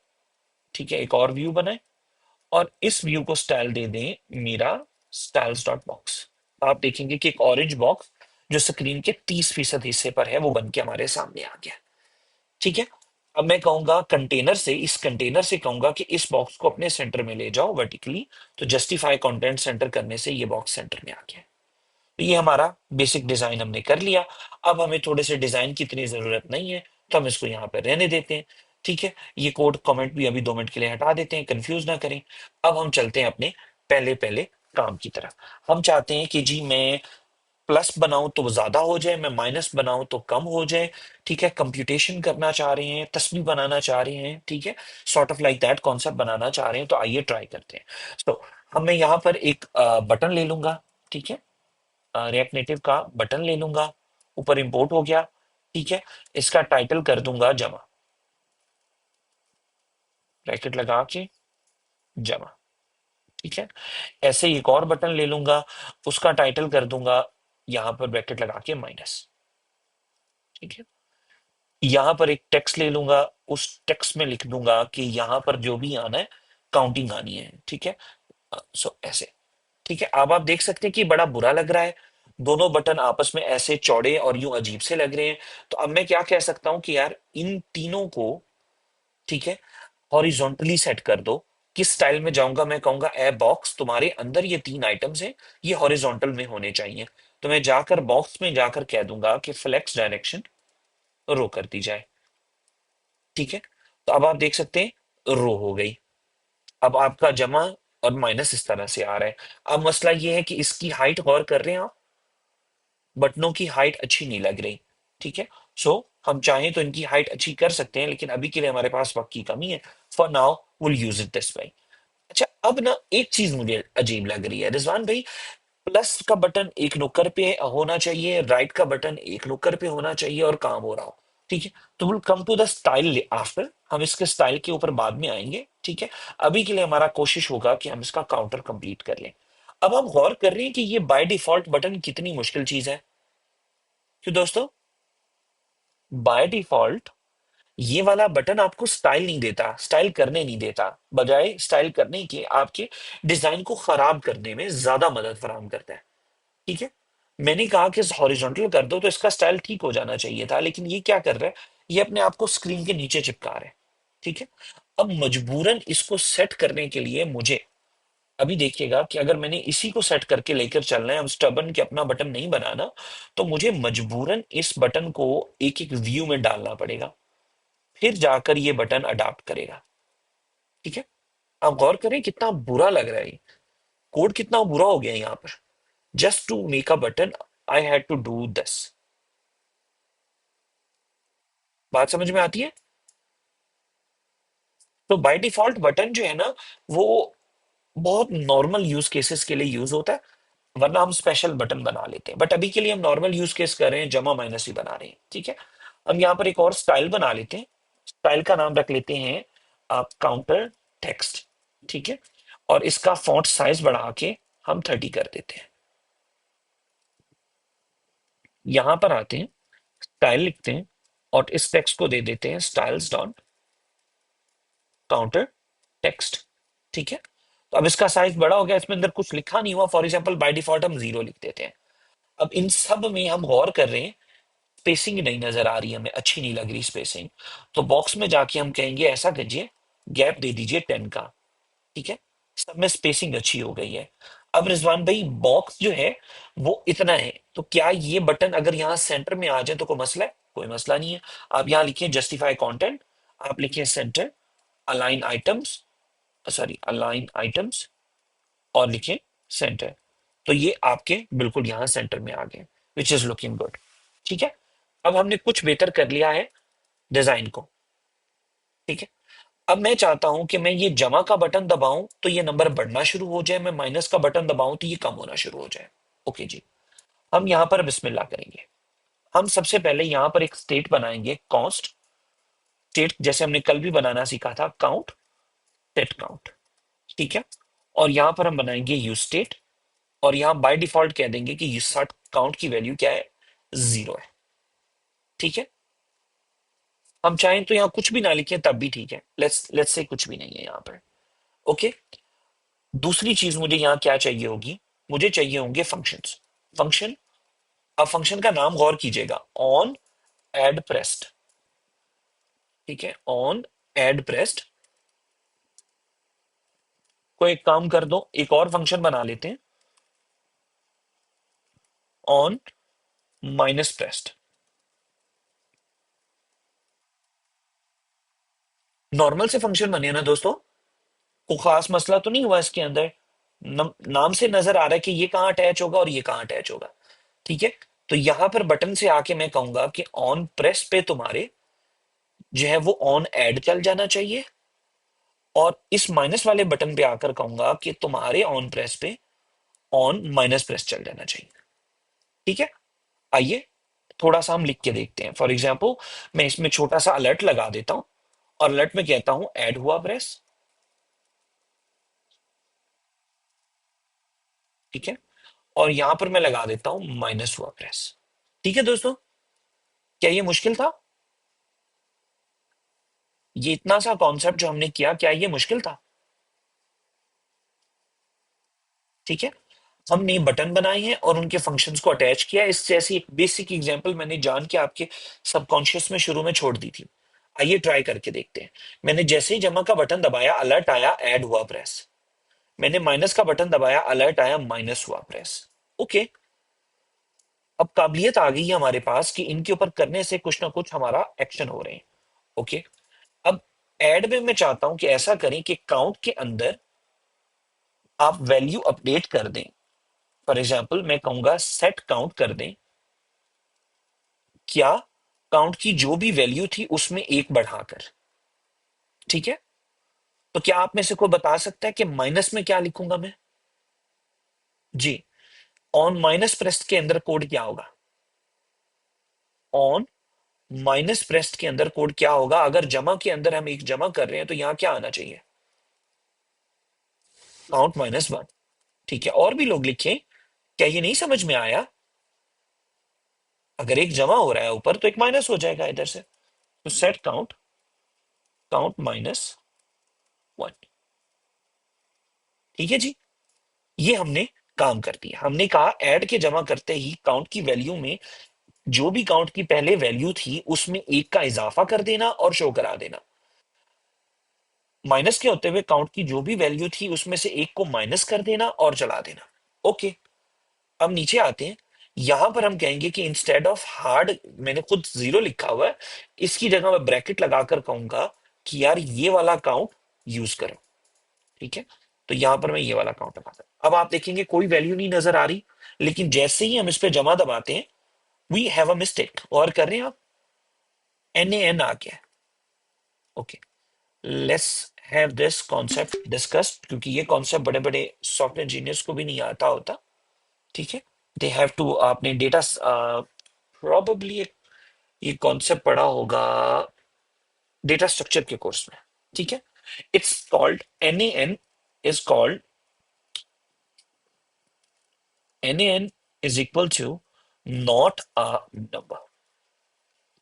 ठीक है, एक और व्यू बनाए और इस व्यू को स्टाइल दे दें मेरा स्टाइल्स डॉट बॉक्स। आप देखेंगे कि एक ऑरेंज बॉक्स जो स्क्रीन के 30% हिस्से पर है वो बन के हमारे सामने आ गया, ठीक है। अब मैं कहूंगा कंटेनर से, इस कंटेनर से कहूंगा कि इस बॉक्स को अपने सेंटर में ले जाओ वर्टिकली, तो जस्टिफाई कंटेंट सेंटर करने से ये बॉक्स सेंटर में आ गया। तो ये हमारा बेसिक डिजाइन हमने कर लिया। अब हमें थोड़े से डिजाइन की इतनी जरूरत नहीं है तो हम इसको यहाँ पे रहने देते हैं, ठीक है। ये कोड कमेंट भी अभी 2 मिनट के लिए हटा देते हैं, कंफ्यूज ना करें। अब हम चलते हैं अपने पहले पहले काम की तरफ। हम चाहते हैं कि जी मैं प्लस बनाऊं तो वो ज्यादा हो जाए, मैं माइनस बनाऊं तो कम हो जाए, ठीक है। कंप्यूटेशन करना चाह रहे हैं, तस्वीर बनाना चाह रहे हैं, ठीक है, sort of like that concept बनाना चाह रहे हैं, तो आइए ट्राई करते हैं। तो हम मैं यहाँ पर एक बटन ले लूंगा, ठीक है, रिएक्ट नेटिव का बटन ले लूंगा, ऊपर इंपोर्ट हो गया, ठीक है। इसका टाइटल कर दूंगा जमा, ब्रैकेट लगा के जमा, ठीक है। ऐसे ही एक और बटन ले लूंगा, उसका टाइटल कर दूंगा यहां पर ब्रैकेट लगा के माइनस, ठीक है। यहां पर एक टेक्स्ट ले लूंगा, उस टेक्स्ट में लिख दूंगा कि यहां पर जो भी आना है काउंटिंग आनी है, ठीक है। सो ऐसे, ठीक है। अब आप देख सकते हैं कि बड़ा बुरा लग रहा है, दोनों बटन आपस में ऐसे चौड़े और यूं अजीब से लग रहे हैं। तो अब मैं क्या कह सकता हूं कि यार इन तीनों को, ठीक है, हॉरिजॉन्टली सेट कर दो। किस स्टाइल में जाऊंगा, मैं कहूंगा ए बॉक्स, तुम्हारे अंदर ये तीन आइटम्स हैं, ये हॉरिजॉन्टल में होने चाहिए। तो मैं जाकर बॉक्स में जाकर कह दूंगा कि फ्लेक्स डायरेक्शन रो कर दी जाए, ठीक है। तो अब आप देख सकते हैं रो हो गई। अब आपका जमा और माइनस इस तरह से आ रहा है। अब मसला ये है कि इसकी हाइट गौर कर रहे हैं आप, बटनों की हाइट अच्छी नहीं लग रही, ठीक है। सो हम चाहें तो इनकी हाइट अच्छी कर सकते हैं, लेकिन अभी के लिए हमारे पास वक्त की कमी है। For now will use it this way. अच्छा, अब ना एक चीज मुझे अजीब लग रही है रिजवान भाई। प्लस का बटन एक नुक्कड़ पे होना चाहिए, राइट का बटन एक नुक्कड़ पे होना चाहिए, और काम हो रहा हो, ठीक है। तो will come to the style after, हम इसके स्टाइल के ऊपर बाद में आएंगे, ठीक है। अभी के लिए हमारा कोशिश होगा कि हम इसका काउंटर कंप्लीट कर लें। अब हम गौर कर रहे हैं कि ये बाय डिफॉल्ट बटन कितनी मुश्किल चीज है। क्यों दोस्तों? बाय डिफॉल्ट ये वाला बटन आपको स्टाइल नहीं देता, स्टाइल करने नहीं देता, बजाय स्टाइल करने के आपके डिजाइन को खराब करने में ज्यादा मदद फराहम करता है, ठीक है। मैंने कहा कि हॉरिजॉन्टल कर दो तो इसका स्टाइल ठीक हो जाना चाहिए था, लेकिन ये क्या कर रहा है, ये अपने आप को स्क्रीन के नीचे चिपका रहा है, ठीक है। अब मजबूरन इसको सेट करने के लिए मुझे, अभी देखिएगा कि अगर मैंने इसी को सेट करके लेकर चलना है, अब स्टबन के अपना बटन नहीं बनाना, तो मुझे मजबूरन इस बटन को एक एक व्यू में डालना पड़ेगा, फिर जाकर ये बटन अडाप्ट करेगा, ठीक है। आप गौर करें कितना बुरा लग रहा है कोड, कितना बुरा हो गया है यहाँ पर। Just to make a button I had to do this. बात समझ में आती है? तो बाय डिफॉल्ट बटन जो है ना, वो बहुत नॉर्मल यूज केसेस के लिए यूज होता है, वरना हम स्पेशल बटन बना लेते हैं। बट अभी के लिए हम नॉर्मल यूज केस कर रहे हैं, जमा माइनस ही बना रहे हैं, ठीक है। हम यहाँ पर एक और स्टाइल बना लेते हैं, स्टाइल का नाम रख लेते हैं आप काउंटर टेक्स्ट, ठीक है। और इसका फॉन्ट साइज बढ़ा के हम 30 कर देते हैं। यहां पर आते हैं, स्टाइल लिखते हैं, और इस टेक्स्ट को दे देते हैं स्टाइल्स डॉट काउंटर टेक्स्ट, ठीक है। तो अब इसका साइज बड़ा हो गया, इसमें अंदर कुछ लिखा नहीं हुआ, फॉर एग्जाम्पल बाय डिफॉल्ट हम 0 लिख देते हैं। अब इन सब में हम गौर कर रहे हैं, स्पेसिंग नहीं नजर आ रही, हमें अच्छी नहीं लग रही स्पेसिंग। तो बॉक्स में जाके हम कहेंगे ऐसा कीजिए, गैप दे दीजिए 10 का, ठीक है। सब में स्पेसिंग अच्छी हो गई है। अब रिजवान भाई बॉक्स जो है वो इतना है, तो क्या ये बटन अगर यहाँ सेंटर में आ जाए तो कोई मसला है? कोई मसला नहीं है। आप यहाँ लिखिए जस्टिफाई कंटेंट, आप लिखिए centre, align items, sorry align items, और लिखिए सेंटर। तो ये आपके बिल्कुल यहाँ सेंटर में आ गए, विच इज लुकिंग गुड, ठीक है। अब हमने कुछ बेहतर कर लिया है डिजाइन को, ठीक है। अब मैं चाहता हूं कि मैं ये जमा का बटन दबाऊं तो ये नंबर बढ़ना शुरू हो जाए, मैं माइनस का बटन दबाऊं तो ये कम होना शुरू हो जाए। ओके जी, हम यहां पर बिस्मिल्लाह करेंगे। हम सबसे पहले यहां पर एक स्टेट बनाएंगे, कॉस्ट स्टेट, जैसे हमने कल भी बनाना सीखा था, काउंट सेट काउंट, ठीक है। और यहां पर हम बनाएंगे यूज स्टेट, और यहां बाय डिफॉल्ट कह देंगे कि यूज स्टार्ट काउंट की वैल्यू क्या है, 0 है, ठीक है। हम चाहें तो यहाँ कुछ भी ना लिखें तब भी ठीक है, लेट्स से कुछ भी नहीं है यहाँ पर, ओके। दूसरी चीज मुझे यहाँ क्या चाहिए होगी, मुझे चाहिए होंगे फंक्शंस, फंक्शन। अब फंक्शन का नाम गौर कीजिएगा, ऑन एड प्रेस्ड, ठीक है, ऑन एड प्रेस्ड। को एक काम कर दो, एक और फंक्शन बना लेते हैं, ऑन माइनस प्रेस्ड। नॉर्मल से फंक्शन बने ना दोस्तों, कोई खास मसला तो नहीं हुआ इसके अंदर। नाम से नजर आ रहा है कि ये कहाँ अटैच होगा और ये कहाँ अटैच होगा, ठीक है। तो यहां पर बटन से आके मैं कहूंगा कि ऑन प्रेस पे तुम्हारे जो है वो ऑन ऐड चल जाना चाहिए, और इस माइनस वाले बटन पे आकर कहूंगा कि तुम्हारे ऑन प्रेस पे ऑन माइनस प्रेस चल जाना चाहिए, ठीक है। आइए थोड़ा सा हम लिख के देखते हैं। फॉर एग्जाम्पल मैं इसमें छोटा सा अलर्ट लगा देता हूं, और अलर्ट में कहता हूं ऐड हुआ प्रेस, ठीक है। और यहां पर मैं लगा देता हूं माइनस हुआ प्रेस, ठीक है दोस्तों। क्या ये मुश्किल था? ये इतना सा कॉन्सेप्ट जो हमने किया, क्या ये मुश्किल था? ठीक है। हमने बटन बनाए हैं और उनके फंक्शंस को अटैच किया। इस जैसी एक बेसिक एग्जांपल मैंने जान के आपके सबकॉन्शियस में शुरू में छोड़ दी थी। आइए ट्राई करके देखते हैं। मैंने जैसे ही जमा का बटन दबाया, अलर्ट आया, ऐड हुआ प्रेस। मैंने माइनस का बटन दबाया, अलर्ट आया, माइनस हुआ प्रेस। ओके। अब काबिलियत आ गई है हमारे पास कि इनके ऊपर करने से कुछ ना कुछ हमारा एक्शन हो रहे हैं। ओके। अब ऐड में मैं चाहता हूं कि ऐसा करें कि काउंट के अंदर आप वैल्यू अपडेट कर दें। फॉर एग्जाम्पल मैं कहूंगा सेट काउंट कर दें। क्या? काउंट की जो भी वैल्यू थी उसमें एक बढ़ाकर। ठीक है। तो क्या आप में से कोई बता सकता है कि माइनस में क्या लिखूंगा मैं? जी। ऑन माइनस प्रेस्ट के अंदर कोड क्या होगा? ऑन माइनस प्रेस्ट के अंदर कोड क्या होगा? अगर जमा के अंदर हम एक जमा कर रहे हैं तो यहां क्या आना चाहिए? काउंट -1। ठीक है, और भी लोग लिखें। क्या ये नहीं समझ में आया? अगर एक जमा हो रहा है ऊपर तो एक माइनस हो जाएगा इधर से। तो सेट काउंट, काउंट -1। ठीक है जी। ये हमने काम कर दिया। हमने कहा ऐड के जमा करते ही काउंट की वैल्यू में जो भी काउंट की पहले वैल्यू थी उसमें एक का इजाफा कर देना और शो करा देना। माइनस के होते हुए काउंट की जो भी वैल्यू थी उसमें से एक को माइनस कर देना और चला देना। ओके। अब नीचे आते हैं। यहां पर हम कहेंगे कि इंस्टेड ऑफ हार्ड, मैंने खुद जीरो लिखा हुआ है, इसकी जगह मैं ब्रैकेट लगाकर कहूंगा कि यार ये वाला काउंट यूज करो। ठीक है। तो यहां पर मैं ये वाला काउंट लगाता हूं। अब आप देखेंगे कोई वैल्यू नहीं नजर आ रही, लेकिन जैसे ही हम इस पे जमा दबाते हैं, वी हैव अ मिस्टेक। और कर रहे हैं आप, NaN आ गया। Okay. Let's have this concept discussed, क्योंकि ये कॉन्सेप्ट बड़े बड़े सॉफ्टवेयर इंजीनियर्स को भी नहीं आता होता। ठीक है। दे हैव टू, आपने डेटा प्रोबेबली ये कॉन्सेप्ट पढ़ा होगा डेटा स्ट्रक्चर के कोर्स में। ठीक है। It's called NaN, is called NaN is equal to not a number.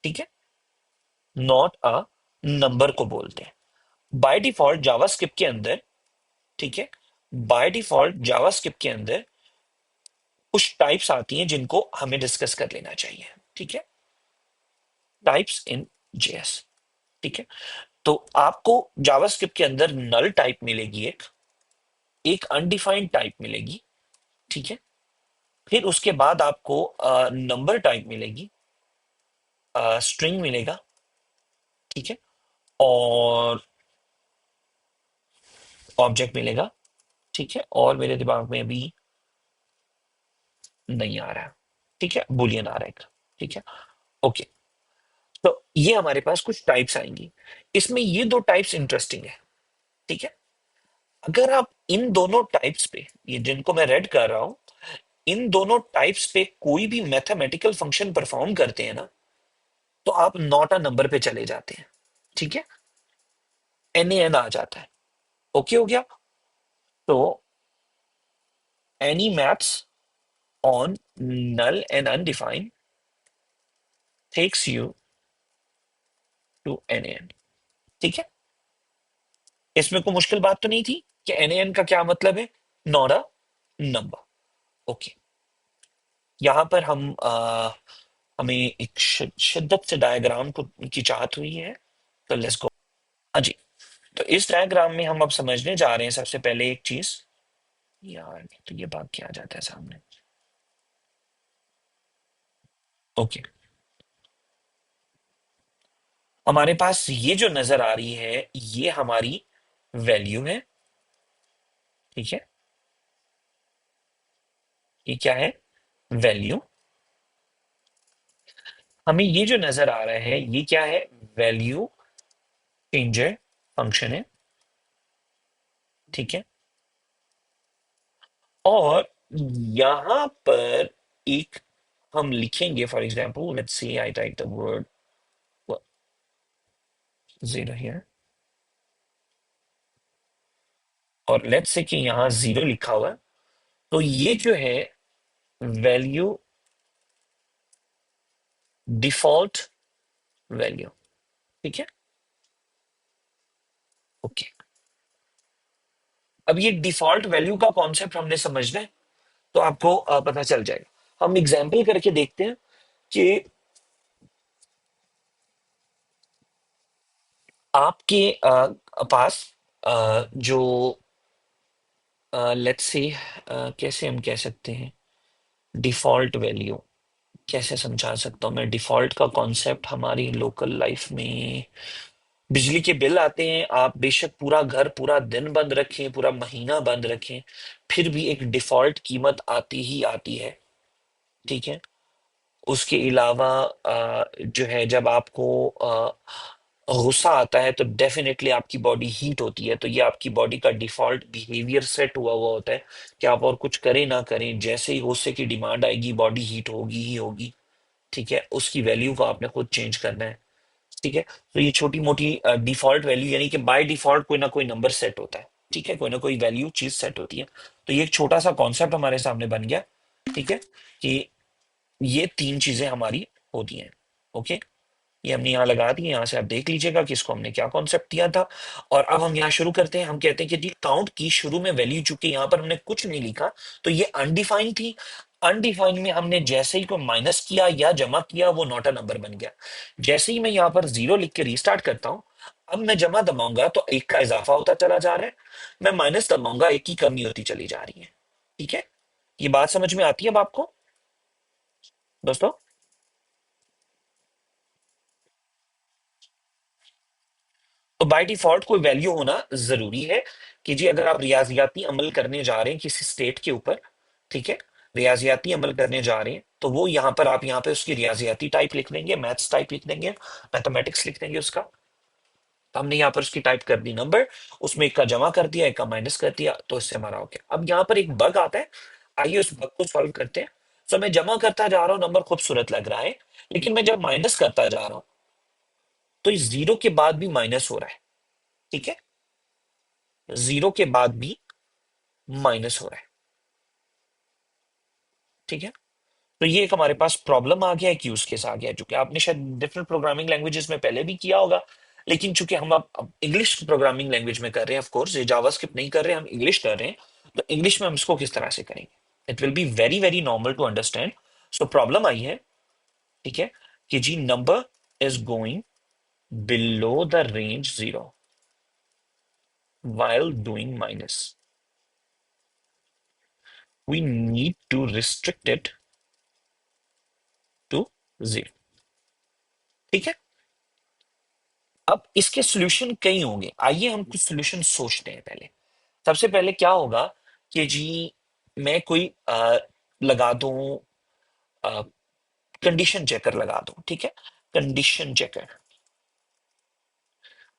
ठीक है। नॉट अ नंबर को बोलते हैं बाय डिफॉल्ट जावास्क्रिप्ट के अंदर। ठीक है। बाय डिफॉल्ट जावास्क्रिप्ट के अंदर कुछ टाइप्स आती हैं जिनको हमें डिस्कस कर लेना चाहिए। ठीक है। Types in JS। ठीक है। तो आपको जावास्क्रिप्ट के अंदर नल टाइप मिलेगी, एक एक अनडिफाइंड टाइप मिलेगी। ठीक है। फिर उसके बाद आपको नंबर टाइप मिलेगी, स्ट्रिंग मिलेगा। ठीक है। और ऑब्जेक्ट मिलेगा। ठीक है। और मेरे दिमाग में अभी नहीं आ रहा है। ठीक है, बुलियन आ रहा है एक। ठीक है। ओके। तो ये हमारे पास कुछ टाइप्स आएंगी। इसमें ये दो टाइप्स इंटरेस्टिंग है। ठीक है। अगर आप इन दोनों टाइप्स पे, ये जिनको मैं रेड कर रहा हूं, इन दोनों टाइप्स पे कोई भी मैथमेटिकल फंक्शन परफॉर्म करते हैं ना, तो आप नॉट अ नंबर पे चले जाते हैं। ठीक है। NaN आ जाता है। ओके हो गया। तो any maps on null and undefined takes you to NaN। ठीक है। इसमें कोई मुश्किल बात तो नहीं थी कि NaN का क्या मतलब है? Not a number. ओके। यहां पर हमें एक शिद्दत से डायग्राम को की चाहत हुई है, तो लेट्स गो। हाँ जी। तो इस डायग्राम में हम अब समझने जा रहे हैं सबसे पहले एक चीज। यार तो ये बात क्या आ जाता है सामने। ओके। हमारे पास ये जो नजर आ रही है ये हमारी वैल्यू है। ठीक है। ये क्या है? वैल्यू। हमें ये जो नजर आ रहा है ये क्या है? वैल्यू चेंजर फंक्शन है। ठीक है। और यहां पर एक हम लिखेंगे, for example let's see I type the word 0 here, और लेट्स से कि यहां 0 लिखा हुआ है। तो ये जो है वैल्यू, डिफॉल्ट वैल्यू। ठीक है। ओके, अब ये डिफॉल्ट वैल्यू का कॉन्सेप्ट हमने समझना है, तो आपको पता चल जाएगा। हम एग्जाम्पल करके देखते हैं कि आपके पास जो लेट्स से कैसे हम कह सकते हैं डिफॉल्ट वैल्यू, कैसे समझा सकता हूँ मैं डिफॉल्ट का कॉन्सेप्ट हमारी लोकल लाइफ में। बिजली के बिल आते हैं, आप बेशक पूरा घर पूरा दिन बंद रखें, पूरा महीना बंद रखें, फिर भी एक डिफॉल्ट कीमत आती ही आती है। ठीक है, उसके अलावा जो है जब आपको गुस्सा आता है तो डेफिनेटली आपकी बॉडी हीट होती है, तो ये आपकी बॉडी का डिफॉल्ट बिहेवियर सेट हुआ हुआ होता है कि आप और कुछ करें ना करें, जैसे ही गुस्से की डिमांड आएगी बॉडी हीट होगी ही होगी। ठीक है, उसकी वैल्यू को आपने खुद चेंज करना है। ठीक है, तो ये छोटी मोटी डिफॉल्ट वैल्यू यानी कि बाय डिफॉल्ट कोई ना कोई नंबर सेट होता है। ठीक है, कोई ना कोई वैल्यू चीज सेट होती है। तो ये एक छोटा सा कॉन्सेप्ट हमारे सामने बन गया। ठीक है, कि ये तीन चीजें हमारी होती हैं। ओके, ये हमने यहाँ लगा दी, यहाँ से आप देख लीजिएगा कि इसको हमने क्या कॉन्सेप्ट दिया था। और अब हम यहाँ शुरू करते हैं। हम कहते हैं कि जी काउंट की शुरू में वैल्यू, चूंकि यहाँ पर हमने कुछ नहीं लिखा तो ये अनडिफाइंड थी। अनडिफाइंड में हमने जैसे ही को माइनस किया या जमा किया वो नॉट अ नंबर बन गया। जैसे ही मैं यहाँ पर जीरो लिख के रीस्टार्ट करता हूँ, अब मैं जमा दबाऊंगा तो एक का इजाफा होता चला जा रहा है, मैं माइनस दबाऊंगा एक की कमी होती चली जा रही है। ठीक है, ये बात समझ में आती है अब आपको दोस्तों? तो बाय डिफॉल्ट कोई वैल्यू होना जरूरी है कि जी अगर आप रियाजियाती अमल करने जा रहे हैं किसी स्टेट के ऊपर, ठीक है, रियाजियाती अमल करने जा रहे हैं तो वो यहाँ पर आप यहाँ पे उसकी रियाजियाती टाइप लिख देंगे, मैथ्स टाइप लिख देंगे, मैथमेटिक्स लिख देंगे उसका। तो हमने यहाँ पर उसकी टाइप कर दी नंबर, उसमें एक का जमा कर दिया एक का माइनस कर दिया, तो इससे हमारा हो गया। अब यहाँ पर एक बग आता है, आइए उस बग को सॉल्व करते हैं। तो मैं जमा करता जा रहा हूँ, नंबर खूबसूरत लग रहा है, लेकिन मैं जब माइनस करता जा रहा हूँ तो इस जीरो के बाद भी माइनस हो रहा है। ठीक है, जीरो के बाद भी माइनस हो रहा है। ठीक है, तो ये एक हमारे पास प्रॉब्लम आ गया, एक यूज केस आ गया, जो कि आपने शायद डिफरेंट प्रोग्रामिंग लैंग्वेजेस में पहले भी किया होगा। लेकिन चूंकि हम अब इंग्लिश प्रोग्रामिंग लैंग्वेज में कर रहे हैं, ऑफ कोर्स ये जावास्क्रिप्ट नहीं कर रहे हैं, हम इंग्लिश कर रहे हैं, तो इंग्लिश में हम इसको किस तरह से करेंगे, it will be very very normal to understand. So problem आई है, ठीक है, कि G number is going below the range zero while doing minus, we need to restrict it to zero। ठीक है, अब इसके सॉल्यूशन कई होंगे, आइए हम कुछ सॉल्यूशन सोचते हैं पहले। सबसे पहले क्या होगा कि जी मैं कोई लगा दूं, कंडीशन चेकर लगा दूं। ठीक है, कंडीशन चेकर,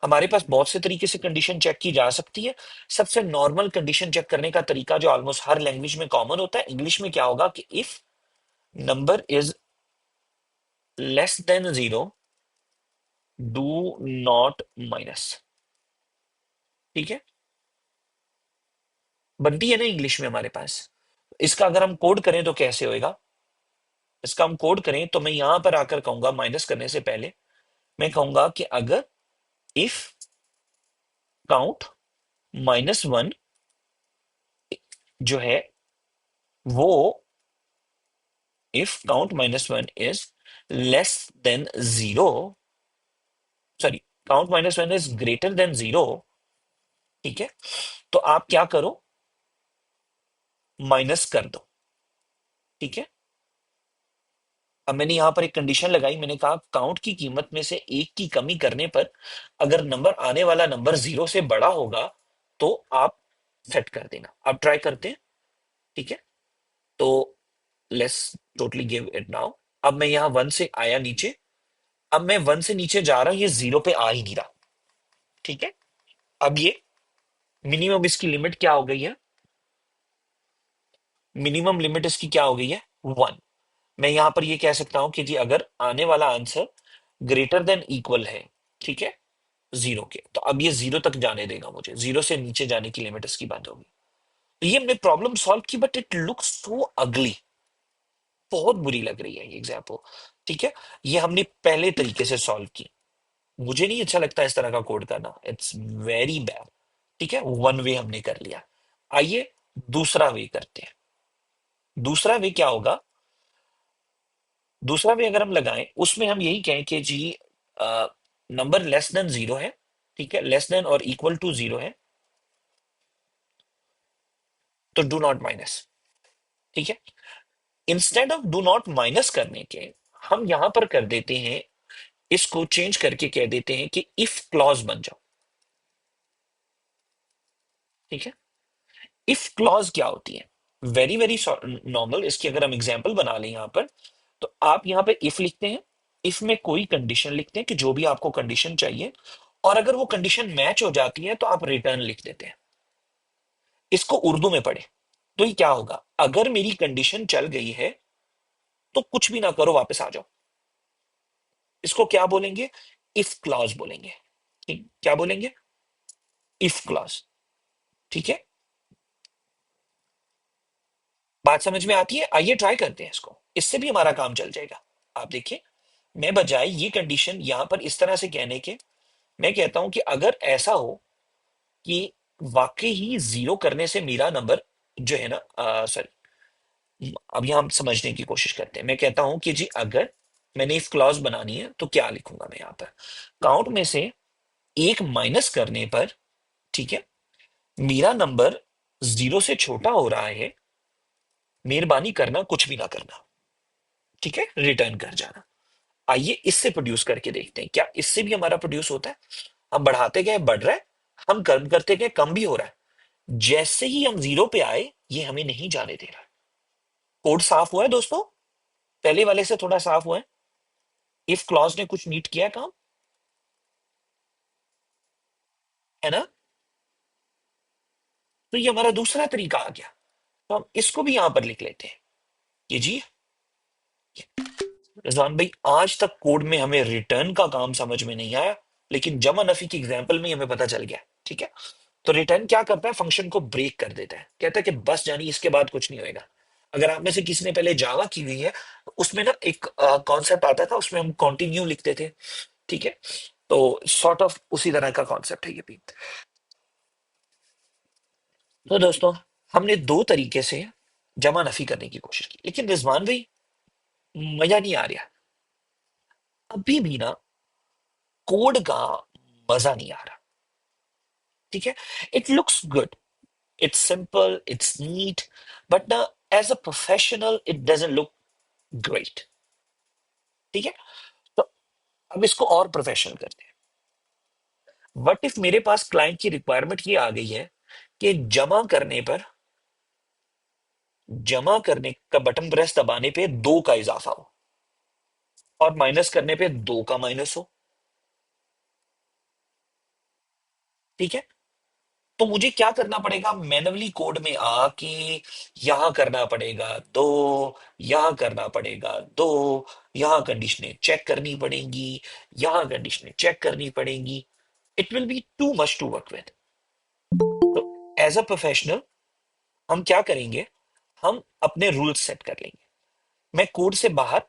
हमारे पास बहुत से तरीके से कंडीशन चेक की जा सकती है। सबसे नॉर्मल कंडीशन चेक करने का तरीका जो ऑलमोस्ट हर लैंग्वेज में कॉमन होता है, इंग्लिश में क्या होगा कि if number is less than zero do not minus. ठीक है, बनती है ना इंग्लिश में हमारे पास। इसका अगर हम कोड करें तो कैसे होएगा, इसका हम कोड करें तो मैं यहां पर आकर कहूंगा, माइनस करने से पहले मैं कहूंगा कि अगर इफ काउंट माइनस वन जो है वो, if count minus one is less than zero, sorry, count minus one is greater than zero. ठीक है, तो आप क्या करो, माइनस कर दो। ठीक है, अब मैंने यहां पर एक कंडीशन लगाई, मैंने कहा काउंट की कीमत में से एक की कमी करने पर अगर नंबर आने वाला नंबर जीरो से बड़ा होगा तो आप सेट कर देना। अब ट्राई करते हैं। ठीक है, तो let's totally give it now. अब मैं यहां वन से आया नीचे, अब मैं वन से नीचे जा रहा हूं, ये जीरो पे आ ही नहीं रहा। ठीक है, अब ये मिनिमम इसकी लिमिट क्या हो गई है, मिनिमम लिमिट इसकी क्या हो गई है, वन। मैं यहां पर ये कह सकता हूं कि जी अगर आने वाला आंसर ग्रेटर देन इक्वल है, ठीक है, जीरो के, तो अब ये जीरो तक जाने देगा मुझे, जीरो से नीचे जाने की लिमिट इसकी बंद होगी। तो ये हमने प्रॉब्लम सॉल्व की, बट इट लुक्स सो अगली, बहुत बुरी लग रही है ये एग्जाम्पल। ठीक है, ये हमने पहले तरीके से सॉल्व की। मुझे नहीं अच्छा लगता इस तरह का कोड करना, इट्स वेरी बैड। ठीक है, वन वे हमने कर लिया। आइए दूसरा वे करते हैं। दूसरा वे क्या होगा? दूसरा वे अगर हम लगाएं, उसमें हम यही कहें कि G number less than zero है, ठीक है, लेस देन और इक्वल टू जीरो है, तो डू नॉट माइनस। ठीक है, instead of do not minus करने के, हम यहां पर कर देते हैं, इसको चेंज करके कह देते हैं कि इफ क्लॉज बन जाओ। ठीक है, इफ क्लॉज क्या होती है? वेरी वेरी नॉर्मल, इसकी अगर हम एग्जांपल बना लें यहां पर, तो आप यहां पे इफ लिखते हैं, इफ में कोई कंडीशन लिखते हैं कि जो भी आपको कंडीशन चाहिए, और अगर वो कंडीशन मैच हो जाती है तो आप रिटर्न लिख देते हैं। इसको उर्दू में पढ़े तो ये क्या होगा? अगर मेरी कंडीशन चल गई है तो कुछ भी ना करो, वापस आ जाओ। इसको क्या बोलेंगे? इफ क्लॉज बोलेंगे। क्या बोलेंगे? If clause. ठीक है, बात समझ में आती है? आइए ट्राई करते हैं इसको, इससे भी हमारा काम चल जाएगा। आप देखिए, मैं बजाय ये कंडीशन यहां पर इस तरह से कहने के, मैं कहता हूं कि अगर ऐसा हो कि वाकई ही जीरो करने से मेरा नंबर जो है ना, सॉरी, अब यहां हम समझने की कोशिश करते हैं। मैं कहता हूं कि जी अगर मैंने इफ क्लॉज बनानी है तो क्या लिखूंगा मैं यहां पर? काउंट में से एक माइनस करने पर, ठीक है, मेरा नंबर जीरो से छोटा हो रहा है, मेहरबानी करना कुछ भी ना करना। ठीक है, रिटर्न कर जाना। आइए इससे प्रोड्यूस करके देखते हैं, क्या इससे भी हमारा प्रोड्यूस होता है? हम बढ़ाते गए बढ़ रहा है, हम कम करते गए कम भी हो रहा है। जैसे ही हम जीरो पे आए, ये हमें नहीं जाने दे रहा। कोड साफ हुआ है दोस्तों? पहले वाले से थोड़ा साफ हुआ है? इफ क्लॉज ने कुछ नीट किया है काम, है ना? तो ये हमारा दूसरा तरीका आ गया। तो हम इसको भी यहां पर लिख लेते हैं कि जी, रिजवान भाई, आज तक कोड में हमें रिटर्न का काम समझ में नहीं आया, लेकिन जमा नफी की एग्जांपल में ही हमें पता चल गया। ठीक है, तो रिटर्न क्या करता है? फंक्शन को ब्रेक कर देता है, कहता है कि बस जानी, इसके बाद कुछ नहीं होएगा। अगर आप में से किसी ने पहले जावा की हुई है, तो उसमें ना एक कॉन्सेप्ट आता था, उसमें हम कंटिन्यू लिखते थे। ठीक है, तो सॉर्ट ऑफ उसी तरह का कॉन्सेप्ट है ये भी। तो दोस्तों, हमने दो तरीके से जमा नफी करने की कोशिश की, लेकिन रिजवान भाई मजा नहीं आ रहा, अभी भी ना कोड का मजा नहीं आ रहा। ठीक है, it looks good, it's simple, it's neat, but ना as a professional it doesn't look great. ठीक है, तो अब इसको और प्रोफेशनल करते हैं। व्हाट इफ मेरे पास क्लाइंट की रिक्वायरमेंट ये आ गई है कि जमा करने का बटन प्रेस दबाने पे दो का इजाफा हो, और माइनस करने पे दो का माइनस हो। ठीक है, तो मुझे क्या करना पड़ेगा? मैन्युअली कोड में आके यहां करना पड़ेगा दो, यहां करना पड़ेगा दो, यहां कंडीशनें चेक करनी पड़ेंगी, यहां कंडीशनें चेक करनी पड़ेंगी। It will be too much to work with. तो एज अ प्रोफेशनल हम क्या करेंगे? हम अपने रूल्स सेट कर लेंगे। मैं कोड से बाहर,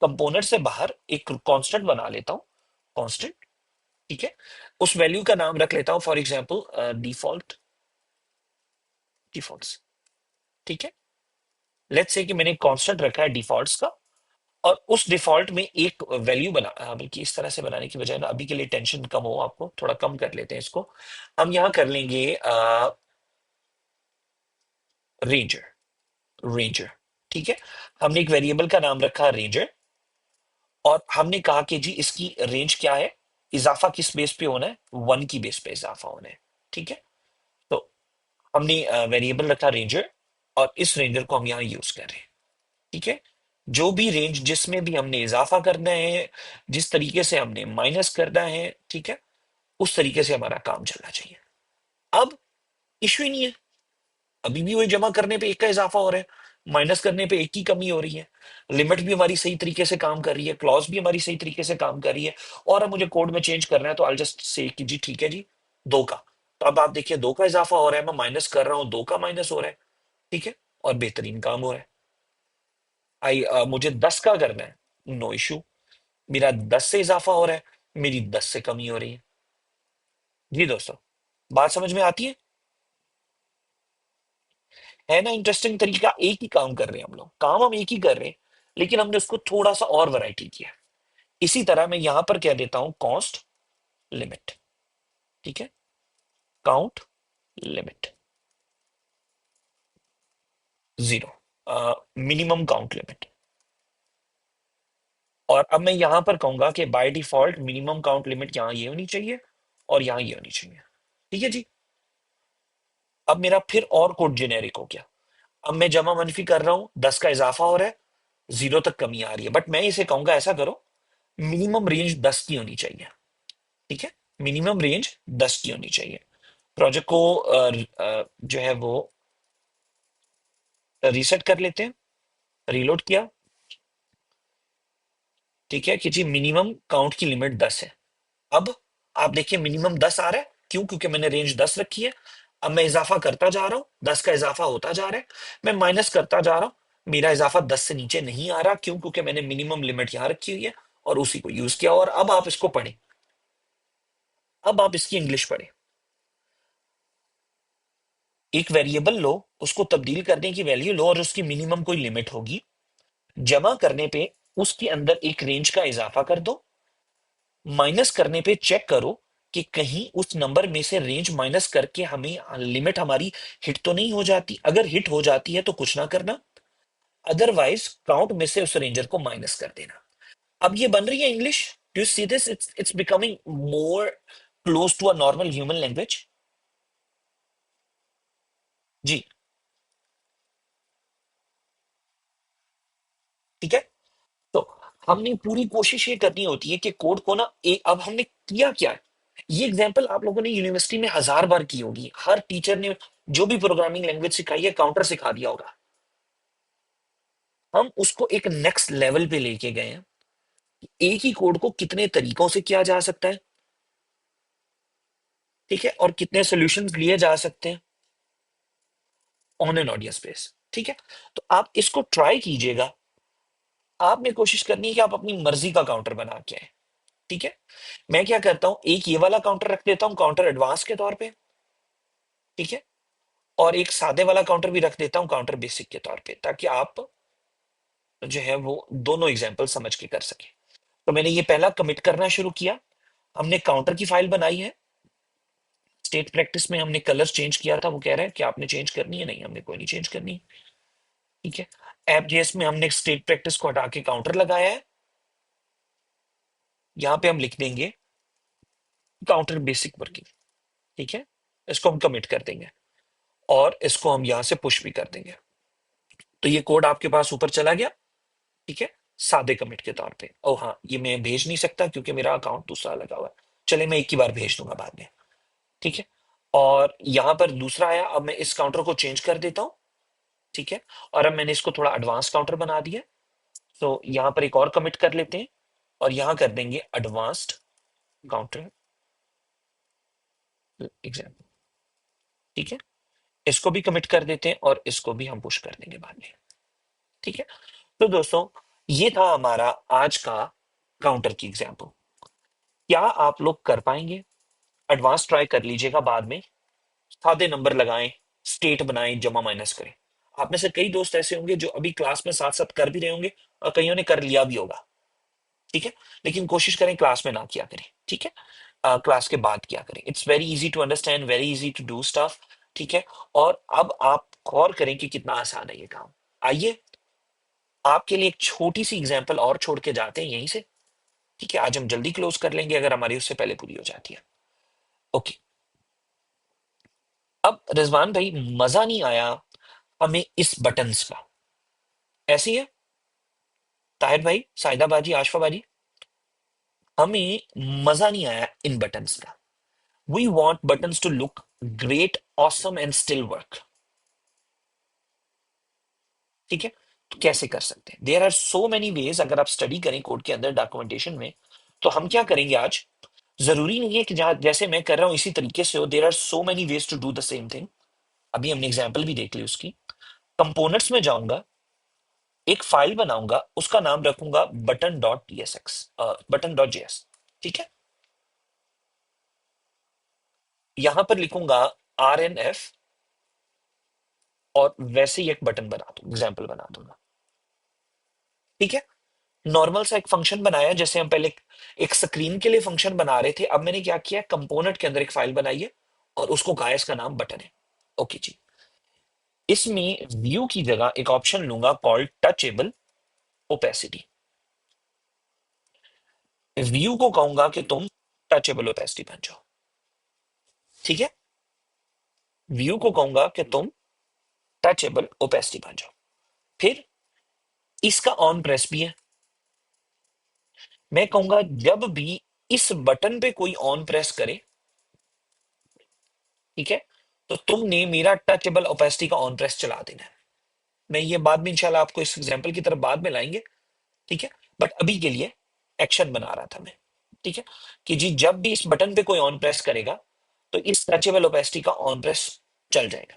कंपोनेंट से बाहर एक कांस्टेंट बना लेता हूं, कांस्टेंट। ठीक है, उस वैल्यू का नाम रख लेता हूं, फॉर एग्जांपल डिफॉल्ट, डिफॉल्ट्स। ठीक है, लेट्स से कि मैंने कांस्टेंट रखा है डिफॉल्ट्स का, और उस डिफॉल्ट में एक वैल्यू बना, बल्कि इस तरह से बनाने की बजाय ना, अभी के लिए टेंशन कम हो, आपको थोड़ा कम कर लेते हैं इसको। हम यहां कर लेंगे रेंजर, रेंजर। ठीक है, हमने एक वेरिएबल का नाम रखा रेंजर, और हमने कहा कि जी इसकी रेंज क्या है? इजाफा किस बेस पे होना है? वन की बेस पे इजाफा होना है। ठीक है, तो हमने वेरिएबल रखा रेंजर, और इस रेंजर को हम यहाँ यूज कर रहे हैं। ठीक है, जो भी रेंज जिसमें भी हमने इजाफा करना है, जिस तरीके से हमने माइनस करना है, ठीक है, उस तरीके से हमारा काम चलना चाहिए। अब इश्यू ही नहीं है, अभी भी वही जमा करने पे एक का इजाफा हो रहा है, माइनस करने पे एक की कमी हो रही है, लिमिट भी हमारी सही तरीके से काम कर रही है, क्लॉज भी हमारी सही तरीके से काम कर रही है, और अब मुझे कोड में चेंज करना है तो आई जस्ट से कि जी ठीक है जी, दो का। तो अब आप देखिए, दो का इजाफा हो रहा है, मैं माइनस कर रहा हूं, दो का माइनस हो रहा है। ठीक है, और बेहतरीन काम हो रहा है। मुझे 10 का करना है, नो इशू, मेरा 10 से इजाफा हो रहा है, मेरी 10 से कमी हो रही है। जी दोस्तों, बात समझ में आती है ना? इंटरेस्टिंग तरीका, एक ही काम कर रहे हैं हम लोग, काम हम एक ही कर रहे हैं, लेकिन हमने उसको थोड़ा सा और वैरायटी किया। इसी तरह मैं यहां पर कह देता हूं कॉस्ट लिमिट। ठीक है, count limit zero, minimum count limit. और अब मैं यहां पर कहूंगा कि by default minimum count limit यहां ये होनी चाहिए और यहां ये होनी चाहिए। ठीक है जी। अब मेरा फिर और कोड जेनेरिक हो गया। अब मैं जमा मनफी कर रहा हूं, 10 का इजाफा हो रहा है, जीरो तक कमी आ रही है, बट मैं इसे कहूंगा ऐसा करो, मिनिमम रेंज 10 की होनी चाहिए। ठीक है, मिनिमम रेंज 10 की होनी चाहिए। प्रोजेक्ट को जो है वो रीसेट कर लेते हैं, रीलोड किया। ठीक है कि जी मिनिमम काउंट की लिमिट 10 है। अब आप देखिए मिनिमम 10 आ रहा है, क्यों? क्योंकि मैंने रेंज 10 रखी है। अब मैं इजाफा करता जा रहा हूं, 10 का इजाफा होता जा रहा है, मैं माइनस करता जा रहा हूं, मेरा इजाफा 10 से नीचे नहीं आ रहा, क्यों? क्योंकि मैंने मिनिमम लिमिट यहां रखी हुई है और उसी को यूज किया। और अब आप इसको पढ़ें, अब आप इसकी इंग्लिश पढ़ें। एक वेरिएबल लो, उसको तब्दील करने की वैल्यू लो और उसकी मिनिमम कोई लिमिट होगी, जमा करने पे उसके अंदर एक रेंज का इजाफा कर दो, माइनस करने पे चेक करो कि कहीं उस नंबर में से रेंज माइनस करके हमें लिमिट हमारी हिट तो नहीं हो जाती। अगर हिट हो जाती है तो कुछ ना करना, अदरवाइज काउंट में से उस रेंजर को माइनस कर देना। अब ये बन रही है English. Do you see this? It's becoming more close to a normal human language. जी। ठीक है, तो हमने पूरी कोशिश ये करनी होती है कि कोड को ना अब हमने किया क्या है, ये एग्जांपल आप लोगों ने यूनिवर्सिटी में 1000 बार की होगी, हर टीचर ने जो भी प्रोग्रामिंग लैंग्वेज सिखाई है काउंटर सिखा दिया होगा। हम उसको एक नेक्स्ट लेवल पे लेके गए हैं। एक ही कोड को कितने तरीकों से किया जा सकता है, ठीक है, और कितने सॉल्यूशंस लिए जा सकते हैं ऑन एन ऑडियंस बेस। ठीक है, तो आप इसको ट्राई कीजिएगा। आपने कोशिश करनी है कि आप अपनी मर्जी का काउंटर बना के आए। ठीक है, मैं क्या करता हूं, एक ये वाला काउंटर रख देता हूं काउंटर एडवांस के तौर पे। ठीक है, और एक सादे वाला काउंटर भी रख देता हूं काउंटर बेसिक के तौर पे, ताकि आप जो है वो दोनों एग्जांपल समझ के कर सके। तो मैंने ये पहला कमिट करना शुरू किया, हमने काउंटर की फाइल बनाई है। स्टेट प्रैक्टिस में हमने कलर चेंज किया था, वो कह रहा है कि आपने चेंज करनी है, नहीं हमने कोई नहीं चेंज करनी। ठीक है, ऐप जेएस में हमने स्टेट प्रैक्टिस को हटा के काउंटर लगाया है। यहां पे हम लिख देंगे काउंटर बेसिक वर्किंग। ठीक है, इसको हम कमिट कर देंगे और इसको हम यहां से पुश भी कर देंगे। तो ये कोड आपके पास ऊपर चला गया। ठीक है, सादे कमिट के तौर पे। ओ हाँ, ये मैं भेज नहीं सकता क्योंकि मेरा अकाउंट दूसरा लगा हुआ है। चले, मैं एक ही बार भेज दूंगा बाद में। ठीक है, और यहां पर दूसरा आया, अब मैं इस काउंटर को चेंज कर देता हूं। ठीक है, और अब मैंने इसको थोड़ा एडवांस काउंटर बना दिया। तो यहां पर एक और कमिट कर लेते हैं और यहां कर देंगे एडवांस्ड काउंटर एग्जाम्पल। ठीक है, इसको भी कमिट कर देते हैं और इसको भी हम पुश कर देंगे बाद में। ठीक है, तो दोस्तों ये था हमारा आज का काउंटर की एग्जाम्पल। क्या आप लोग कर पाएंगे? एडवांस ट्राई कर लीजिएगा बाद में, सादे नंबर लगाएं, स्टेट बनाएं, जमा माइनस करें। आप में से कई दोस्त ऐसे होंगे जो अभी क्लास में साथ साथ कर भी रहे होंगे और कईयों ने कर लिया भी होगा। ठीक है, लेकिन कोशिश करें क्लास में ना किया करें। ठीक है, क्लास के बाद किया करें। It's very easy to understand, very easy to do stuff. ठीक है, और अब आप गौर करें कि कितना आसान है ये काम। आइए आपके लिए एक छोटी सी एग्जांपल और छोड़ के जाते हैं यहीं से। ठीक है, आज हम जल्दी क्लोज कर लेंगे अगर हमारी उससे पहले पूरी हो जाती है। ओके, अब रिजवान भाई मजा नहीं आया हमें इस बटन्स का, ऐसी है ताहिर भाई, साहिदा बाजी, आशफा बाजी, हमें मजा नहीं आया इन बटन्स का। We want buttons to look great, awesome and still work. ठीक है, तो कैसे कर सकते हैं? There are so many ways. अगर आप स्टडी करें कोड के अंदर डॉक्यूमेंटेशन में, तो हम क्या करेंगे आज, जरूरी नहीं है कि जहां जैसे मैं कर रहा हूं इसी तरीके से हो। There are so many ways to do the same thing. अभी हमने एग्जाम्पल भी देख ली उसकी। कंपोनेंट्स में जाऊंगा, एक फाइल बनाऊंगा, उसका नाम रखूंगा button dot TSX, button dot JS. ठीक है, यहां पर लिखूंगा RNF और वैसे ही एक बटन बना दूं, एग्जाम्पल बना दूंगा। ठीक है, नॉर्मल सा एक फंक्शन बनाया, जैसे हम पहले एक स्क्रीन के लिए फंक्शन बना रहे थे, अब मैंने क्या किया, कंपोनेंट के अंदर एक फाइल बनाई है और उसको कहा है इसका नाम बटन है। ओके जी, इसमें व्यू की जगह एक ऑप्शन लूंगा कॉल्ड टचेबल ओपेसिटी। व्यू को कहूंगा कि तुम टचेबल ओपेसिटी बन जाओ। ठीक है, व्यू को कहूंगा कि तुम टचेबल ओपेसिटी बन जाओ। फिर इसका ऑन प्रेस भी है, मैं कहूंगा जब भी इस बटन पे कोई ऑन प्रेस करे, ठीक है, तो तुमने मेरा टचेबल ओपेसिटी का ऑन प्रेस चला देना है। मैं ये बाद में इंशाल्लाह आपको इस एग्जांपल की तरफ बाद में लाएंगे। ठीक है, बट अभी के लिए एक्शन बना रहा था मैं। ठीक है, कि जी जब भी इस बटन पे कोई ऑन प्रेस करेगा तो इस टचेबल ओपेसिटी का ऑन प्रेस चल जाएगा।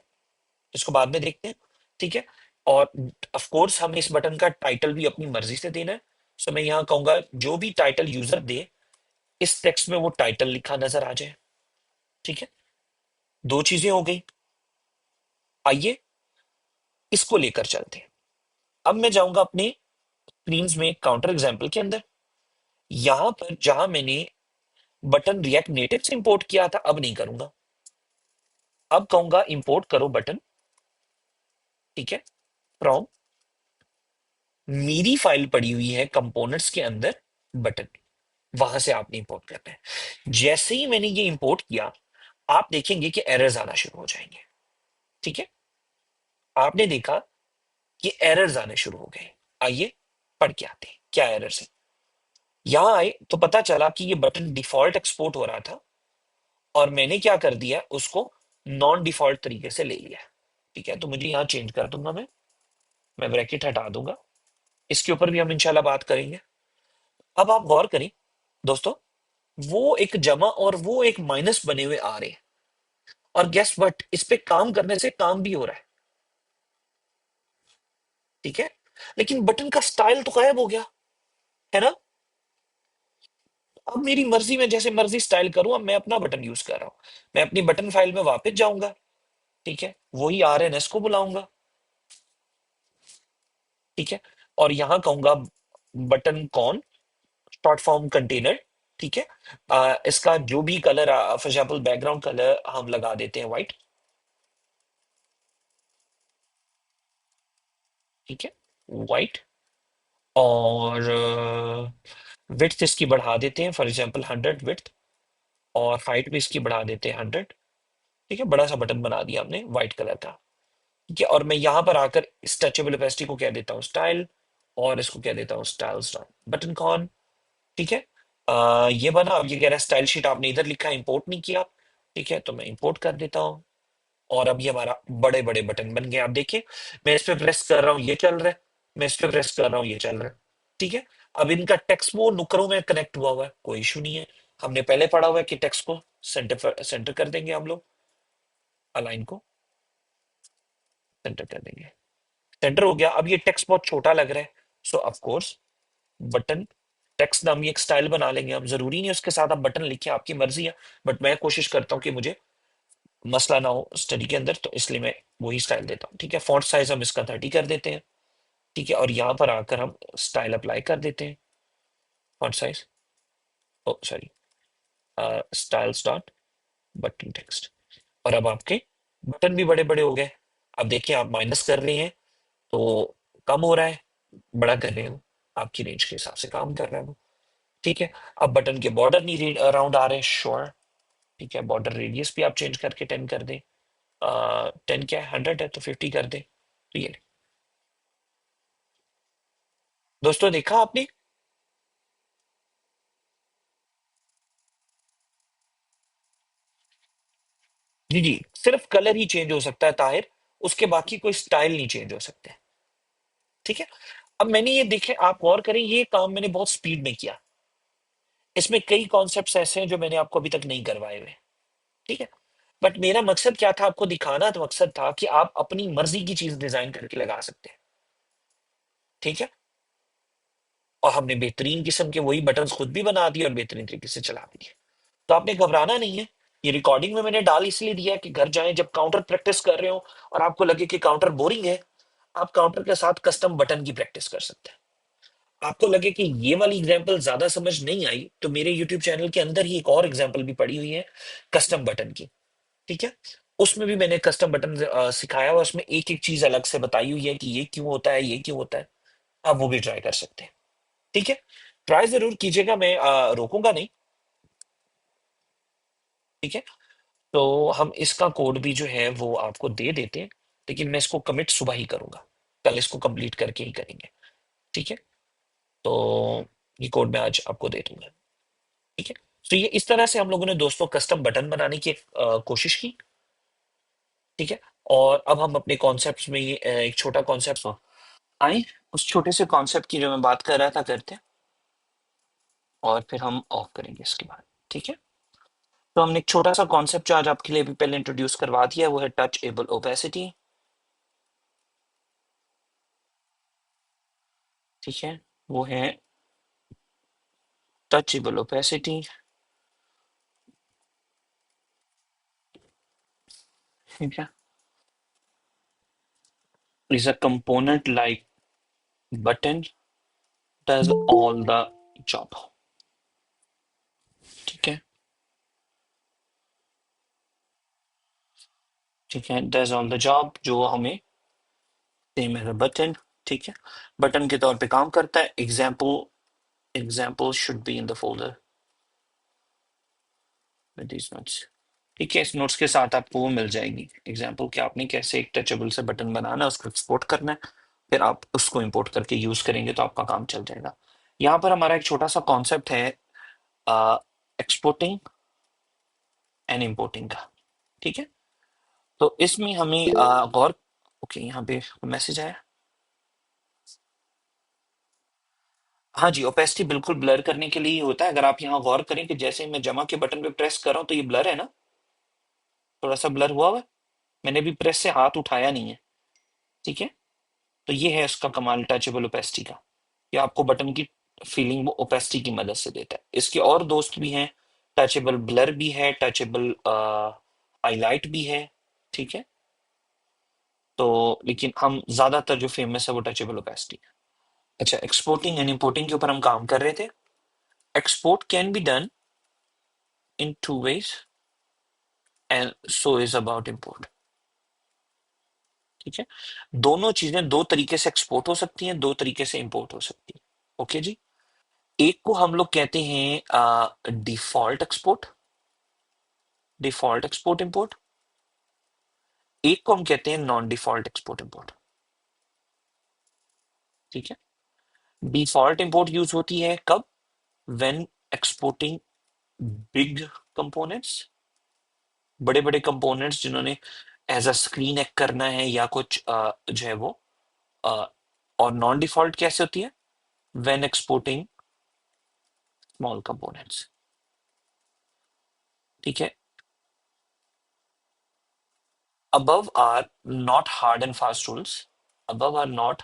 इसको बाद में देखते हैं। ठीक है, और ऑफ कोर्स हमें इस बटन का टाइटल भी अपनी मर्जी से देना है। सो मैं यहाँ कहूंगा जो भी टाइटल यूजर दे, इस टेक्स्ट में वो टाइटल लिखा नजर आ जाए। ठीक है, दो चीजें हो गई। आइए इसको लेकर चलते हैं। अब मैं जाऊंगा अपने स्क्रीन्स में काउंटर एग्जाम्पल के अंदर। यहां पर जहां मैंने बटन रिएक्ट नेटिव से इंपोर्ट किया था, अब नहीं करूंगा। अब कहूंगा इंपोर्ट करो बटन। ठीक है, फ्रॉम, मेरी फाइल पड़ी हुई है कंपोनेंट्स के अंदर बटन, वहां से आपने इंपोर्ट करना है। जैसे ही मैंने ये इंपोर्ट किया, आप देखेंगे कि एरर्स आना शुरू हो जाएंगे। ठीक है, आपने देखा कि एरर्स आने शुरू हो गए। आइए पढ़ के आते हैं क्या एरर्स है। यहां आए तो पता चला कि ये बटन डिफॉल्ट एक्सपोर्ट हो रहा था और मैंने क्या कर दिया, उसको नॉन डिफॉल्ट तरीके से ले लिया। ठीक है, तो मुझे यहाँ चेंज कर दूंगा मैं ब्रैकेट हटा दूंगा। इसके ऊपर भी हम इंशाल्लाह बात करेंगे। अब आप गौर करें दोस्तों, वो एक जमा और वो एक माइनस बने हुए आ रहे हैं, और गेस व्हाट, इस पे काम करने से काम भी हो रहा है। ठीक है, लेकिन बटन का स्टाइल तो गायब हो गया, है ना। अब मेरी मर्जी में जैसे मर्जी स्टाइल करूं, अब मैं अपना बटन यूज कर रहा हूं। मैं अपनी बटन फाइल में वापस जाऊंगा। ठीक है, वही RNS को बुलाऊंगा। ठीक है, और यहां कहूंगा बटन कौन, शॉर्ट फॉर्म कंटेनर। ठीक है, इसका जो भी colour, for example background colour हम लगा देते हैं व्हाइट। ठीक है, व्हाइट, और विड्थ इसकी बढ़ा देते हैं, फॉर एग्जाम्पल 100 विड्थ, और हाइट भी इसकी बढ़ा देते हैं 100। ठीक है, बड़ा सा बटन बना दिया हमने व्हाइट कलर का। ठीक है, और मैं यहां पर आकर स्ट्रेचेबल ओपेसिटी को कह देता हूँ स्टाइल, और इसको कह देता हूँ स्टाइल्स डॉट बटन कॉन। ठीक है, ये बना। अब ये कह रहा है स्टाइल शीट आपने इधर लिखा, इंपोर्ट नहीं किया। ठीक है, तो मैं इंपोर्ट कर देता हूँ, और अब ये हमारा बड़े बड़े बटन बन गए। आप देखिए, मैं इस पे प्रेस कर रहा हूँ ये चल रहा है, मैं इस पे प्रेस कर रहा हूँ ये चल रहा है। ठीक है, अब इनका टेक्स्ट वो नुकरों में कनेक्ट हुआ हुआ है, कोई इशू नहीं है। हमने पहले पढ़ा हुआ है कि टेक्स्ट को सेंटर कर देंगे हम लोग, अलाइन को सेंटर कर देंगे। सेंटर हो गया। अब ये टेक्स्ट बहुत छोटा लग रहा है, सो ऑफ कोर्स बटन टेक्स्ट नाम एक स्टाइल बना लेंगे हम। जरूरी नहीं उसके साथ आप बटन लिखिए, आपकी मर्जी है, बट मैं कोशिश करता हूँ कि मुझे मसला ना हो स्टडी के अंदर, तो इसलिए मैं वही स्टाइल देता हूँ। ठीक है, फॉन्ट साइज हम इसका 30 कर देते हैं। ठीक है, और यहाँ पर आकर हम स्टाइल अप्लाई कर देते हैं। Font size, oh sorry, styles dot button text, और अब आपके बटन भी बड़े बड़े हो गए। अब देखिए, आप माइनस कर रहे हैं तो कम हो रहा है, बड़ा कर रहे हो आपकी रेंज के हिसाब से काम कर रहा है वो। ठीक है, अब बटन के बॉर्डर नहीं अराउंड आ रहे हैं, श्योर। ठीक है, बॉर्डर रेडियस भी आप चेंज करके 10 कर दें। 10 क्या है, 100 है तो 50 कर दें। तो ये दोस्तों देखा आपने। जी जी, सिर्फ कलर ही चेंज हो सकता है ताहिर, उसके बाकी कोई स्टाइल नहीं चेंज हो सकते। ठीक है, अब मैंने ये देखे, आप गौर करें, ये काम मैंने बहुत स्पीड में किया। इसमें कई कॉन्सेप्ट्स ऐसे हैं जो मैंने आपको अभी तक नहीं करवाए हुए। ठीक है, बट मेरा मकसद क्या था, आपको दिखाना, तो मकसद था कि आप अपनी मर्जी की चीज डिजाइन करके लगा सकते हैं। ठीक है, और हमने बेहतरीन किस्म के वही बटन खुद भी बना दिए और बेहतरीन तरीके से चला भी दिए। तो आपने घबराना नहीं है। ये रिकॉर्डिंग में मैंने डाल इसलिए दिया कि घर जाएं जब काउंटर प्रैक्टिस कर रहे हो और आपको लगे कि काउंटर बोरिंग है, आप काउंटर के साथ कस्टम बटन की प्रैक्टिस कर सकते हैं। आपको लगे कि ये वाली एग्जांपल ज्यादा समझ नहीं आई, तो मेरे यूट्यूब चैनल के अंदर ही एक और एग्जांपल भी पड़ी हुई है कस्टम बटन की। ठीक है, उसमें भी मैंने कस्टम बटन सिखाया हुआ, उसमें एक एक चीज अलग से बताई हुई है कि ये क्यों होता है, ये क्यों होता है। आप वो भी ट्राई कर सकते हैं। ठीक है, ट्राई जरूर कीजिएगा, मैं रोकूंगा नहीं। ठीक है, तो हम इसका कोड भी जो है वो आपको दे देते हैं, लेकिन मैं इसको कमिट सुबह ही करूंगा, कल इसको कंप्लीट करके ही करेंगे। ठीक है, तो ये कोड मैं आज आपको दे दूंगा। ठीक है, तो ये इस तरह से हम लोगों ने दोस्तों कस्टम बटन बनाने की कोशिश की। ठीक है, और अब हम अपने कॉन्सेप्ट में ये एक छोटा कॉन्सेप्ट आए, उस छोटे से कॉन्सेप्ट की जो मैं बात कर रहा था करते हैं, और फिर हम ऑफ करेंगे इसके बाद। ठीक है, तो हमने एक छोटा सा कॉन्सेप्ट जो आज आपके लिए भी पहले इंट्रोड्यूस करवा दिया है, वो है टच एबल ओपेसिटी। ठीक है, वो है touchable opacity। ठीक है, is a component like button does all the job। ठीक है, ठीक है, does all the job, जो हमें सेम एज अ बटन। ठीक है, बटन के तौर पे काम करता है। Example should be in the folder with these notes. ठीक है, इस नोट्स के साथ आपको वो मिल जाएगी एग्जाम्पल कि आपने कैसे एक टचेबल से बटन बनाना है, उसको एक्सपोर्ट करना है, फिर आप उसको इंपोर्ट करके यूज करेंगे तो आपका काम चल जाएगा। यहाँ पर हमारा एक छोटा सा कॉन्सेप्ट है एक्सपोर्टिंग एंड इम्पोर्टिंग का। ठीक है, तो इसमें हमें गौर, ओके यहाँ पे मैसेज आया। हाँ जी, ओपेसिटी बिल्कुल ब्लर करने के लिए ही होता है। अगर आप यहाँ गौर करें कि जैसे मैं जमा के बटन पे प्रेस कर रहा हूँ तो ये ब्लर है ना, थोड़ा सा ब्लर हुआ हुआ है। मैंने भी प्रेस से हाथ उठाया नहीं है। ठीक है, तो ये है उसका कमाल टचेबल ओपेसिटी का, ये आपको बटन की फीलिंग वो ओपेसिटी की मदद से देता है। इसके और दोस्त भी हैं, टचेबल ब्लर भी है, टचेबल हाईलाइट भी है। ठीक है, तो लेकिन हम ज्यादातर जो फेमस है वो टचेबल ओपेसिटी। अच्छा, एक्सपोर्टिंग एंड इंपोर्टिंग के ऊपर हम काम कर रहे थे। Export can be done in two ways and so is about import. ठीक है, दोनों चीजें दो तरीके से एक्सपोर्ट हो सकती हैं, दो तरीके से इंपोर्ट हो सकती हैं। ओके जी, एक को हम लोग कहते हैं default export, default export import. एक को हम कहते हैं नॉन डिफॉल्ट एक्सपोर्ट इंपोर्ट। ठीक है, डिफॉल्ट इंपोर्ट यूज होती है कब, व्हेन एक्सपोर्टिंग बिग कंपोनेंट्स, बड़े बड़े कंपोनेंट्स जिन्होंने एज अ स्क्रीन एक करना है या कुछ जो है वो। अ, और नॉन डिफॉल्ट कैसे होती है, व्हेन एक्सपोर्टिंग स्मॉल कंपोनेंट्स। ठीक है, above are not hard and fast rules, above are not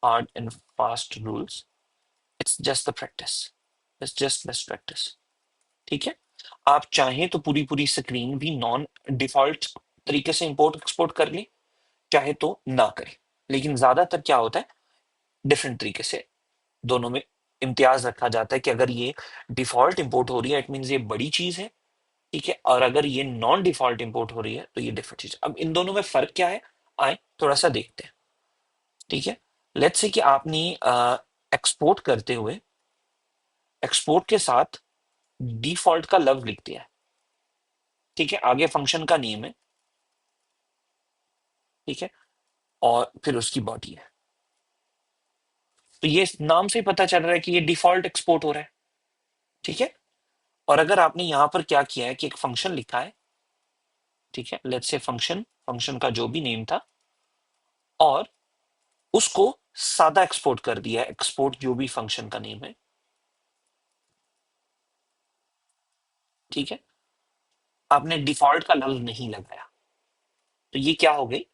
hard and fast rules, it's just the practice, it's just best practice। ठीक है, आप चाहें तो पूरी पूरी स्क्रीन भी नॉन डिफॉल्ट तरीके से इंपोर्ट एक्सपोर्ट कर ली, चाहे तो ना करें। लेकिन ज्यादातर क्या होता है, डिफरेंट तरीके से दोनों में इम्तियाज रखा जाता है कि अगर ये डिफॉल्ट इंपोर्ट हो रही है इट मीन ये बड़ी चीज है। ठीक है, और अगर ये नॉन डिफॉल्ट इंपोर्ट हो रही है तो ये डिफरेंट चीज। अब इन दोनों में फर्क क्या है, आए थोड़ा सा देखते हैं। ठीक है, लेट्स से कि आपने एक्सपोर्ट करते हुए एक्सपोर्ट के साथ डिफॉल्ट का लव लिख दिया है। ठीक है, आगे फंक्शन का नेम है। ठीक है, और फिर उसकी बॉडी है। तो ये नाम से ही पता चल रहा है कि ये डिफॉल्ट एक्सपोर्ट हो रहा है। ठीक है, और अगर आपने यहां पर क्या किया है कि एक फंक्शन लिखा है। ठीक है, लेट्स से फंक्शन, फंक्शन का जो भी नेम था, और उसको सादा एक्सपोर्ट कर दिया है, एक्सपोर्ट जो भी फंक्शन का नेम है। ठीक है, आपने डिफॉल्ट का लफ्ज नहीं लगाया, तो ये क्या हो गई,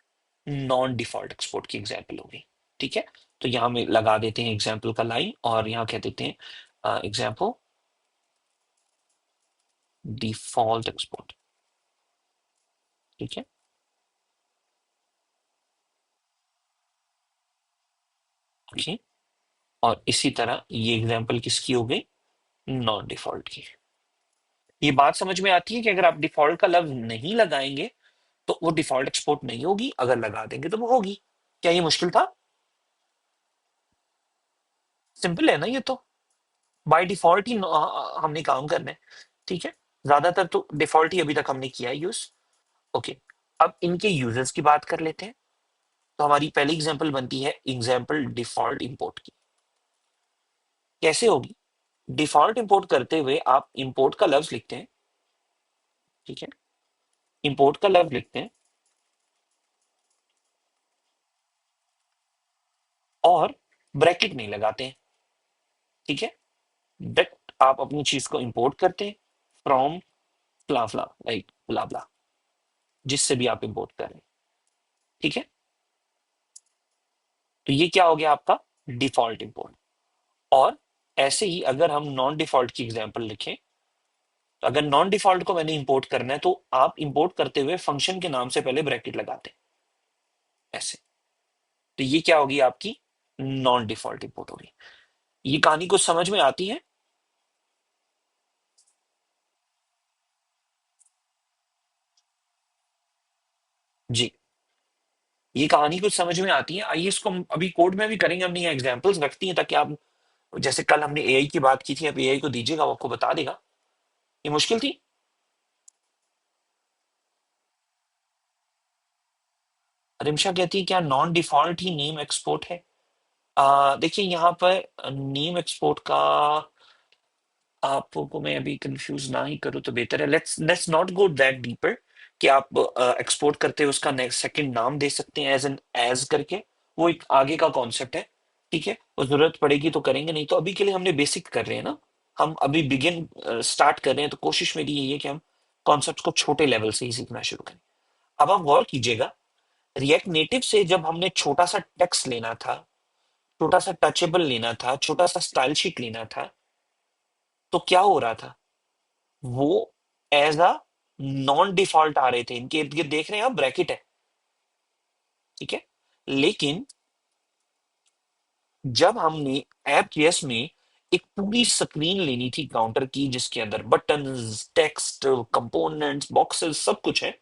नॉन डिफॉल्ट एक्सपोर्ट की एग्जाम्पल हो गई। ठीक है, तो यहां में लगा देते हैं एग्जाम्पल का लाइन, और यहां कह देते हैं एग्जाम्पल डिफॉल्ट एक्सपोर्ट। ठीक है। ओके। और इसी तरह ये एग्जांपल किसकी हो गई? नॉन डिफॉल्ट की। ये बात समझ में आती है कि अगर आप डिफॉल्ट का लफ्ज नहीं लगाएंगे तो वो डिफॉल्ट एक्सपोर्ट नहीं होगी, अगर लगा देंगे तो वो होगी। क्या ये मुश्किल था? सिंपल है ना ये तो। बाय डिफॉल्ट ही हमने काम करना है। ठीक है। ज्यादातर तो डिफॉल्ट ही अभी तक हमने किया है यूज। ओके। अब इनके यूजर्स की बात कर लेते हैं। तो हमारी पहली एग्जांपल बनती है एग्जांपल डिफॉल्ट इंपोर्ट की। कैसे होगी? डिफॉल्ट इंपोर्ट करते हुए आप इंपोर्ट का लफ्ज लिखते हैं। ठीक है। इंपोर्ट का लफ्ज लिखते हैं और ब्रैकेट नहीं लगाते हैं। ठीक है। डायरेक्ट आप अपनी चीज को इंपोर्ट करते हैं फ्रॉम फ्ला लाइक ब्ला ब्ला, जिससे भी आप इंपोर्ट कर रहे हैं। ठीक है। तो ये क्या हो गया आपका? Default import. और ऐसे ही अगर हम नॉन डिफॉल्ट की एग्जांपल लिखें, तो अगर नॉन डिफॉल्ट को मैंने इंपोर्ट करना है तो आप इंपोर्ट करते हुए फंक्शन के नाम से पहले ब्रैकेट लगाते हैं ऐसे। तो ये क्या होगी आपकी? नॉन डिफॉल्ट इंपोर्ट होगी। ये कहानी कुछ समझ में आती है? जी। ये कहानी कुछ समझ में आती है। आइए इसको हम अभी कोड में भी करेंगे, हमने यहाँ एग्जांपल्स रखती हैं ताकि आप, जैसे कल हमने एआई की बात की थी, अब एआई को दीजिएगा वो आपको बता देगा। ये मुश्किल थी? रिमशा कहती है क्या नॉन डिफॉल्ट ही नेम एक्सपोर्ट है? देखिए यहाँ पर नेम एक्सपोर्ट का आपको मैं अभी कंफ्यूज ना ही करूँ तो बेहतर है। Let's not go that deeper कि आप एक्सपोर्ट करते हैं उसका नेक्स्ट सेकंड नाम दे सकते हैं एज एन एज करके। वो एक आगे का कॉन्सेप्ट है। ठीक है। वो जरूरत पड़ेगी तो करेंगे, नहीं तो अभी के लिए हमने बेसिक कर रहे हैं ना। हम अभी बिगिन स्टार्ट कर रहे हैं, तो कोशिश मेरी यही है कि हम कॉन्सेप्ट को छोटे लेवल से ही सीखना शुरू करें। अब आप गौर कीजिएगा, रिएक्ट नेटिव से जब हमने छोटा सा टेक्स्ट लेना था, छोटा सा टचेबल लेना था, छोटा सा स्टाइल शीट लेना था, तो क्या हो रहा था? वो एज अ नॉन डिफॉल्ट आ रहे थे। इनके इर्द गिर्द देख रहे हैं आप, ब्रैकेट है। ठीक है। लेकिन जब हमने ऐप जेएस में एक पूरी स्क्रीन लेनी थी काउंटर की, जिसके अंदर बटन्स, टेक्स्ट, कंपोनेंट्स, बॉक्सेस सब कुछ है,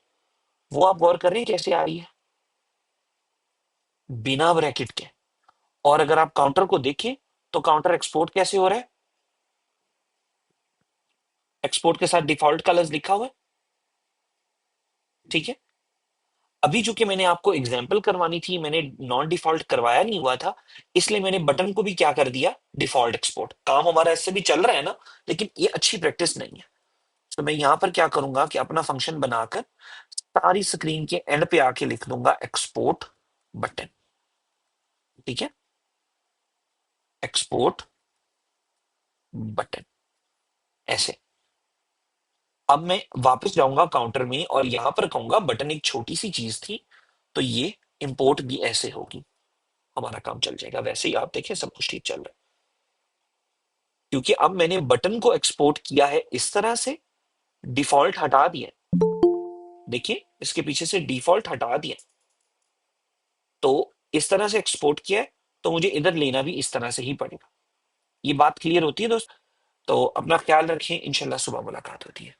वो आप गौर कर रहे हैं कैसे आ रही है? बिना ब्रैकेट के। और अगर आप काउंटर को देखें तो काउंटर एक्सपोर्ट कैसे हो रहा है? एक्सपोर्ट के साथ डिफॉल्ट कलर्स लिखा हुआ है। ठीक है। अभी जो कि मैंने आपको एग्जाम्पल करवानी थी, मैंने नॉन डिफॉल्ट करवाया नहीं हुआ था, इसलिए मैंने बटन को भी क्या कर दिया? Default export. काम हमारा इससे भी चल रहा है ना, लेकिन ये अच्छी प्रैक्टिस नहीं है। तो मैं यहां पर क्या करूंगा कि अपना फंक्शन बनाकर सारी स्क्रीन के एंड पे आके लिख दूंगा एक्सपोर्ट बटन। ठीक है। एक्सपोर्ट बटन ऐसे। अब मैं वापस जाऊंगा काउंटर में और यहां पर कहूंगा बटन एक छोटी सी चीज थी, तो ये इंपोर्ट भी ऐसे होगी। हमारा काम चल जाएगा। वैसे ही आप देखें सब कुछ ठीक चल रहा है, क्योंकि अब मैंने बटन को एक्सपोर्ट किया है इस तरह से, डिफॉल्ट हटा दिया। देखिए इसके पीछे से डिफॉल्ट हटा दिया, तो इस तरह से एक्सपोर्ट किया है, तो मुझे इधर लेना भी इस तरह से ही पड़ेगा। ये बात क्लियर होती है दोस्त? तो अपना ख्याल रखें, इंशाल्लाह सुबह मुलाकात होती है।